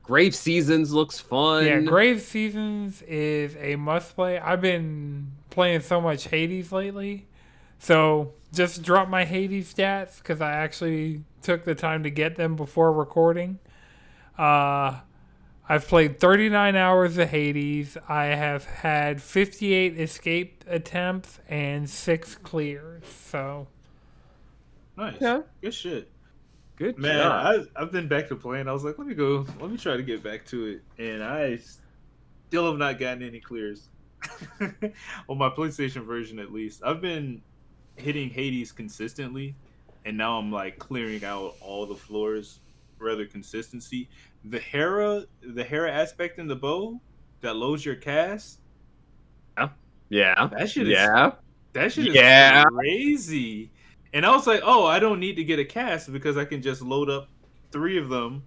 Grave Seasons looks fun. Yeah, Grave Seasons is a must play. I've been playing so much Hades lately. So just drop my Hades stats because I actually took the time to get them before recording. I've played 39 hours of Hades. I have had 58 escape attempts and 6 clears. So Nice. Yeah. Good shit. Good Man, job. I've been back to playing. I was like, let me try to get back to it. And I still have not gotten any clears. On my PlayStation version, at least. I've been hitting Hades consistently, and now I'm like clearing out all the floors rather consistency. The Hera aspect in the bow that loads your cast, Yeah. that shit Yeah. is crazy. And I was like, oh, I don't need to get a cast because I can just load up 3 of them.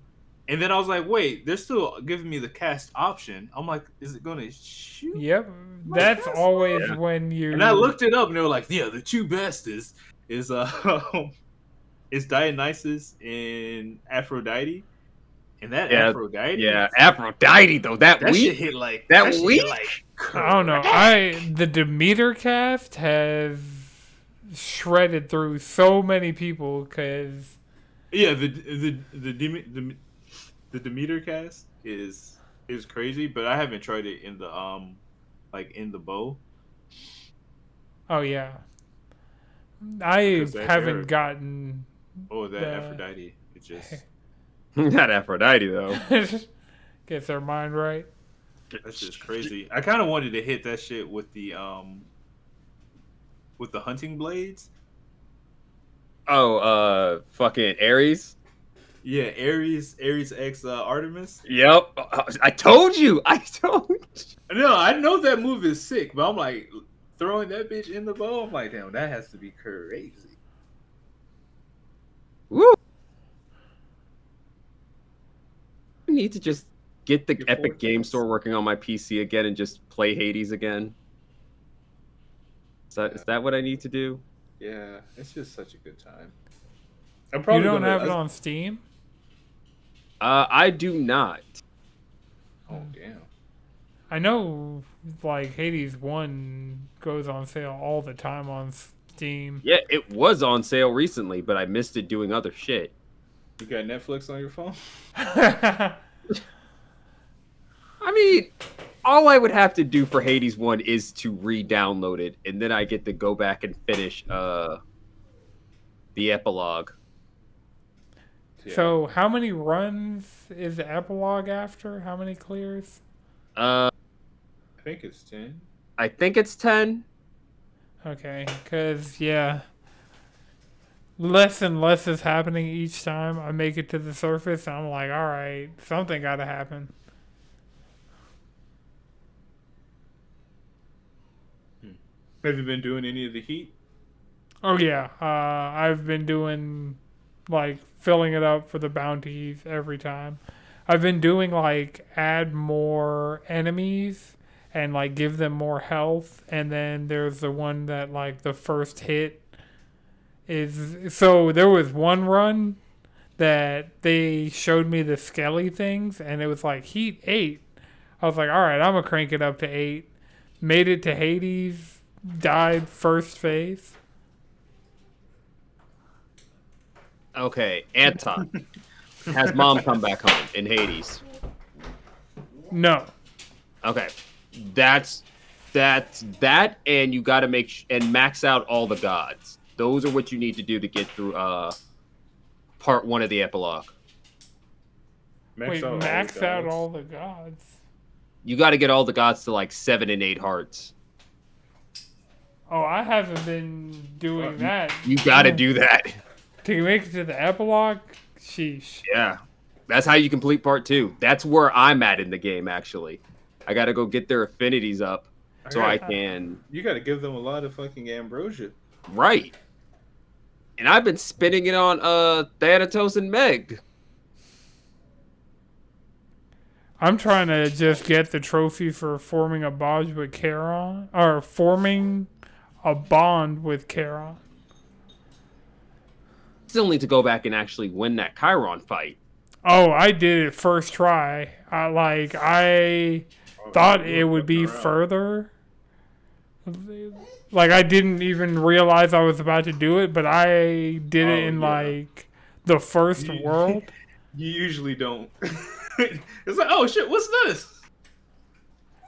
And then I was like, wait, they're still giving me the cast option. I'm like, is it gonna shoot? yep, My that's cast always Yeah. when you. And I looked it up, and they were like, "Yeah, the 2 best is Dionysus and Aphrodite." And that Yeah, Aphrodite, Yeah. Aphrodite though. That that shit week. hit like That week? I don't know. crack. The Demeter cast has shredded through so many people because Yeah, the Demeter cast is crazy, but I haven't tried it in the like in the bow oh yeah, I because that haven't there gotten that the Aphrodite it just Not Aphrodite though. get their mind right. that's just crazy. I kind of wanted to hit that shit with the hunting blades. Oh, fucking Ares. Yeah, Ares X Artemis. Yep. I told you. I told you. No, I know that move is sick, but I'm like throwing that bitch in the bow. I'm like, damn, that has to be crazy. Woo. I need to just get the Your Epic Game fortress. Store working on my PC again and just play Hades again. Is that what I need to do? Yeah, it's just such a good time. I'm You probably don't gonna. have it on Steam? I do not. Oh damn. I know, like Hades 1 goes on sale all the time on Steam. Yeah, it was on sale recently, but I missed it doing other shit. You got Netflix on your phone? I mean, all I would have to do for Hades 1 is to re-download it, and then I get to go back and finish the epilogue. Yeah. So, how many runs is the epilogue after? How many clears? I think it's 10. think it's 10. Okay, because, yeah, less and less is happening each time I make it to the surface. I'm like, alright, something gotta happen. Have you been doing any of the heat? Oh, yeah, I've been doing, like, filling it up for the bounties every time. I've been doing, like, add more enemies and, like, give them more health. And then there's the one that, like, the first hit is. So there was one run that they showed me the skelly things, and it was like Heat 8. I was like, alright, I'm going to crank it up to 8. Made it to Hades, died first phase. Okay, Anton. Has mom come back home in Hades? No. Okay, that's that, and you got to and max out all the gods. Those are what you need to do to get through part 1 of the epilogue. Max out all the gods. You got to get all the gods to like 7 and 8 hearts. Oh, I haven't been doing that. You got to do that. To make it to the epilogue? Sheesh. Yeah, that's how you complete part 2. That's where I'm at in the game, actually. I got to go get their affinities up so I can. You got to give them a lot of fucking ambrosia. Right. And I've been spinning it on Thanatos and Meg. I'm trying to just get the trophy for forming a bond with Charon, or forming a bond with Charon. Still need to go back and actually win that Chiron fight. Oh, I did it first try. I thought it would be further. Like, I didn't even realize I was about to do it, but I did it in like the first world. You usually don't. It's like, oh shit, what's this?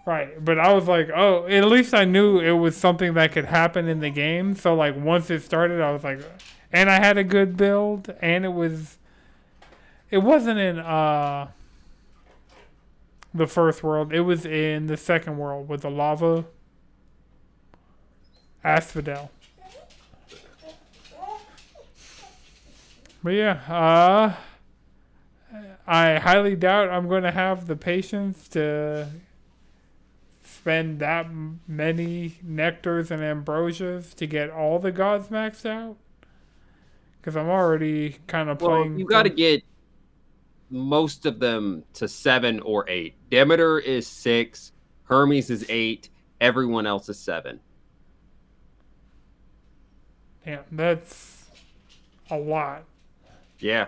Right, but I was like, oh, at least I knew it was something that could happen in the game. So, like, once it started, I was like, and I had a good build, and it wasn't in the first world. It was in the second world with the lava asphodel. But yeah, I highly doubt I'm going to have the patience to spend that many nectars and ambrosias to get all the gods maxed out. Because I'm already kind of playing. You got to get most of them to 7 or 8. Demeter is 6. Hermes is 8. Everyone else is 7. Yeah, that's a lot. Yeah.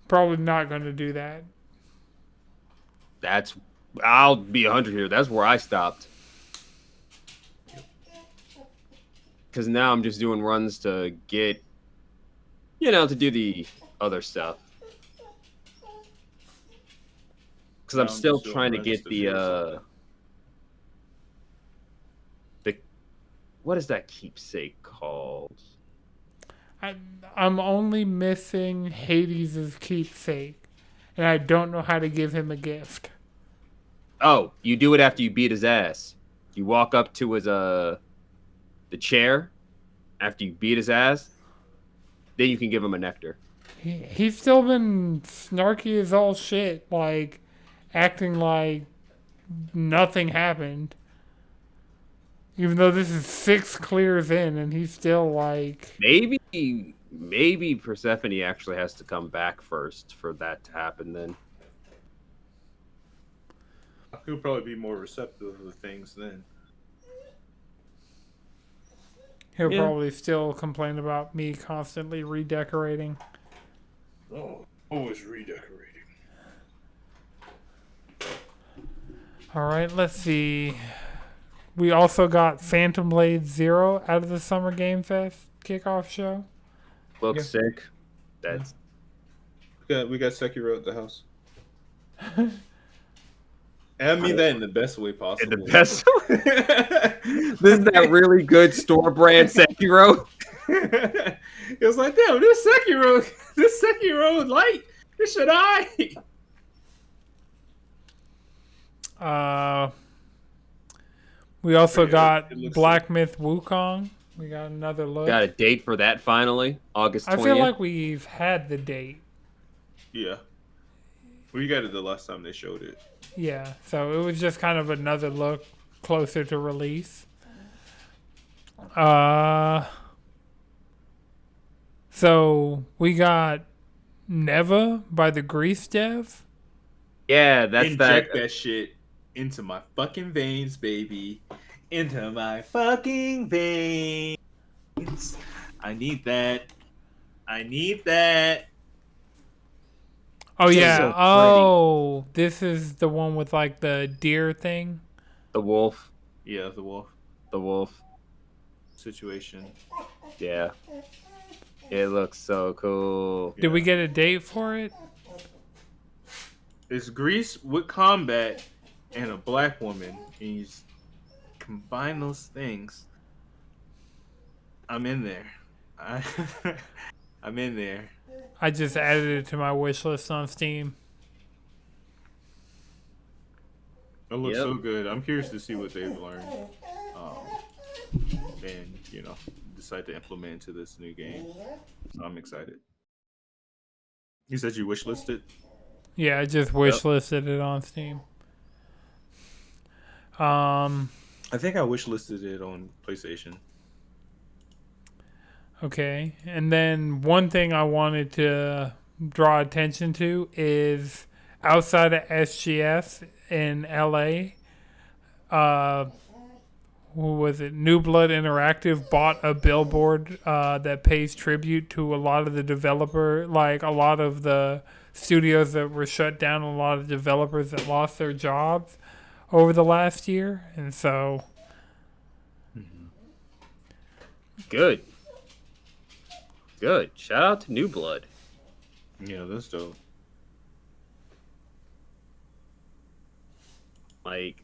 Probably not going to do that. I'll be 100 here. That's where I stopped. because now I'm just doing runs to get, to do the other stuff. Because I'm still just doing trying to runs get to feel something. the what is that keepsake called? I'm only missing Hades' keepsake, and I don't know how to give him a gift. Oh, you do it after you beat his ass. You walk up to his the chair after you beat his ass. Then you can give him a nectar. He's still been snarky as all shit, like acting like nothing happened. Even though this is 6 clears in, and he's still like. Maybe Persephone actually has to come back first for that to happen. Then He'll probably be more receptive of things then. He'll Yeah. probably still complain about me constantly redecorating. Oh, always redecorating. Alright, let's see. We also got Phantom Blade Zero out of the Summer Game Fest kickoff show. looks Yeah. sick. That's We got Sekiro at the house. And I mean that in the best way possible. in the best. This is that really good store brand Sekiro. It was like, damn, this Sekiro light. This should I. We also Yeah, got it looks Black Myth Wukong. We got another look. Got a date for that finally, August 20th. I feel like we've had the date. Yeah. We got it the last time they showed it. Yeah, so it was just kind of another look closer to release. So we got Neva by the Grease dev. Yeah, that's Inject that shit into my fucking veins, baby. Into my fucking veins. I need that. I need that. Oh So yeah. pretty. Oh, this is the one with like the deer thing. The wolf. Yeah, the wolf The wolf. situation. Yeah. It looks so cool. Did we get a date for it? It's Grease with combat and a black woman. And you just combine those things. I'm in there. I'm in there. I just added it to my wish list on Steam. It looks Yep. so good. I'm curious to see what they've learned. And, decide to implement into this new game. So I'm excited. You said you wish listed? Yeah, I just wish listed it on Steam. I think I wish listed it on PlayStation. Okay. And then one thing I wanted to draw attention to is outside of SGS in LA, who was it? New Blood Interactive bought a billboard that pays tribute to a lot of the a lot of the studios that were shut down, a lot of developers that lost their jobs over the last year. And so Good. Good. Shout out to New Blood. Yeah, that's dope. Like,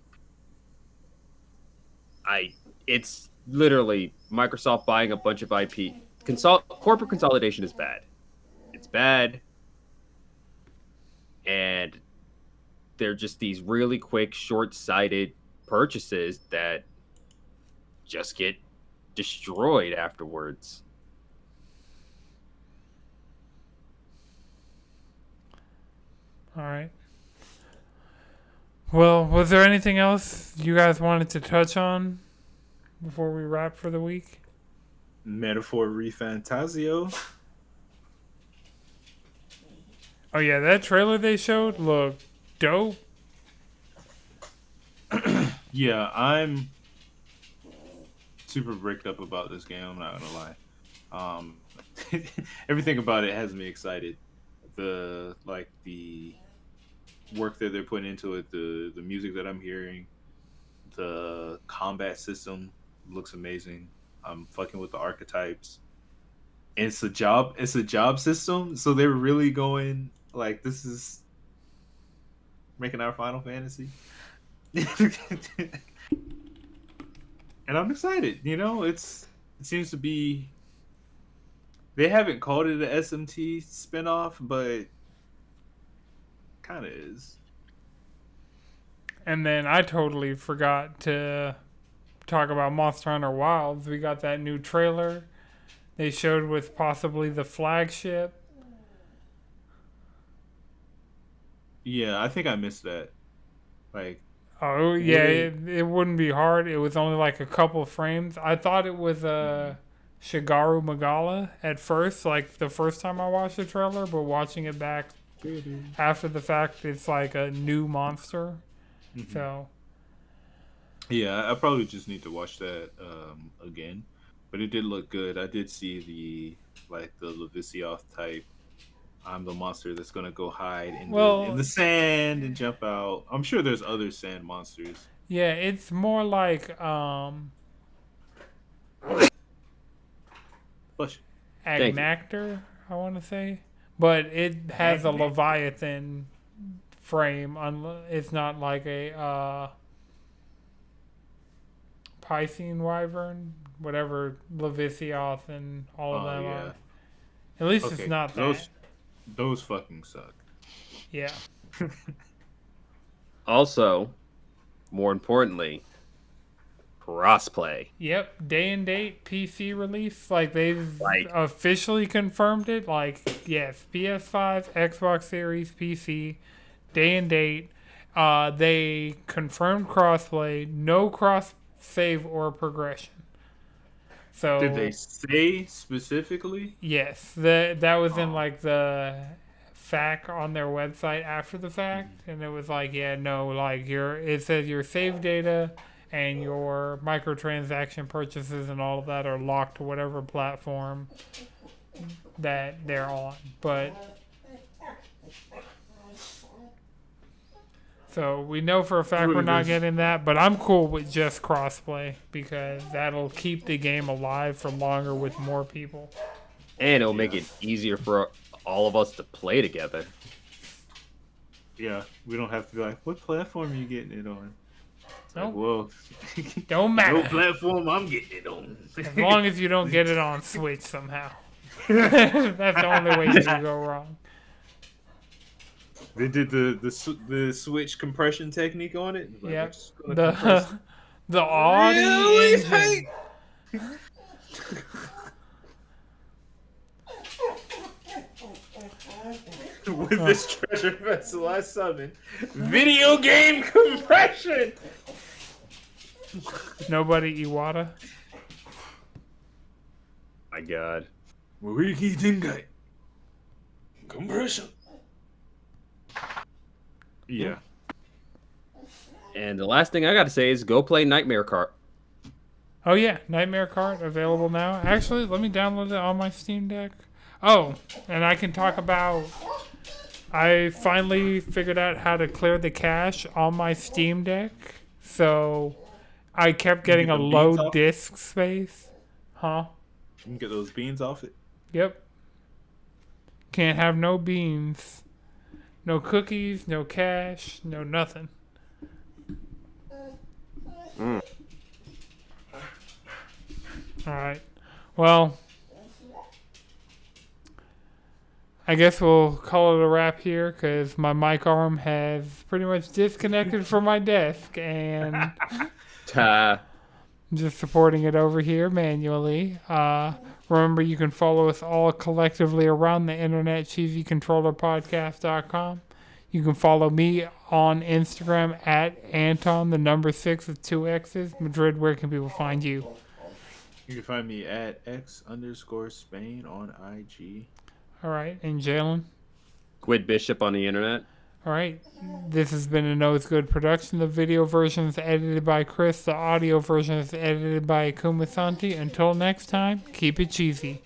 it's literally Microsoft buying a bunch of IP. Corporate consolidation is bad. It's bad. And they're just these really quick, short-sighted purchases that just get destroyed afterwards. all right. Well, was there anything else you guys wanted to touch on before we wrap for the week? Metaphor Refantazio. Oh yeah, that trailer they showed looked dope. Yeah, I'm super bricked up about this game. I'm not gonna lie. Everything about it has me excited. The work that they're putting into it, the music that I'm hearing, the combat system looks amazing. I'm fucking with the archetypes. And it's a job. It's a job system. So they're really going like this is making our Final Fantasy. And I'm excited. You know, it seems to be. They haven't called it an SMT spinoff, but kind of is. And then I totally forgot to talk about Monster Hunter Wilds. We got that new trailer they showed with possibly the flagship. Yeah, I think I missed that. Like, Oh yeah, Really? it wouldn't be hard. It was only like a couple frames. I thought it was Shigeru Magala at first, like the first time I watched the trailer, but watching it back after the fact, it's like a new monster. Mhm. So Yeah, I probably just need to watch that again. But it did look good. I did see the Levisioth type. I'm the monster that's gonna go hide in well, the sand and jump out. I'm sure there's other sand monsters. yeah, it's more like But Thank you. Agnactor, I want to say, but it has a Agnactor. Leviathan frame. It's not like a Piscine Wyvern, whatever Levisioth and all of Oh them yeah. are. At least it's Okay. not that. Those fucking suck. Yeah. Also, more importantly, crossplay. Yep. Day and date PC release. Like they've Like- officially confirmed it. Like yes, PS5, Xbox Series, PC. Day and date. They confirmed crossplay. No cross save or progression. So Did they say specifically? yes, that was in Oh. like the fact on their website after the fact, and it was like, yeah, no, like it says your save data and your microtransaction purchases and all of that are locked to whatever platform that they're on. But so we know for a fact we're not getting that, but I'm cool with just crossplay because that'll keep the game alive for longer with more people. And it'll make it easier for all of us to play together. Yeah, we don't have to be like, what platform are you getting it on? It's like, Nope. well, Don't matter. no platform I'm getting it on. As long as you don't get it on Switch somehow. That's the only way you can go wrong. They did the Switch compression technique on it. Like, we're Yep. just gonna compress it. The Audi Really? engine. With this treasure vessel I summon, video game compression. Nobody Iwata. My God. Wiki Dingai. Compression. Yeah. And the last thing I got to say is go play Nightmare Kart. Oh yeah, Nightmare Kart available now. Actually, let me download it on my Steam Deck. Oh, and I can talk about. I finally figured out how to clear the cache on my Steam Deck. So I kept getting a the beans low off? disk space. Huh? You can get those beans off it. Yep. Can't have no beans. No cookies, no cash, no nothing. Alright. Well, I guess we'll call it a wrap here because my mic arm has pretty much disconnected from my desk and I'm just supporting it over here manually. Remember, you can follow us all collectively around the internet, cheesycontrollerpodcast.com. You can follow me on Instagram at Anton, the number 6 with 2 X's. Madrid, where can people find you? You can find me at X_Spain on IG. All right, and Jalen? Quid Bishop on the internet. All right, this has been a Knows Good production. The video version is edited by Chris. The audio version is edited by Akumasanti. Until next time, keep it cheesy.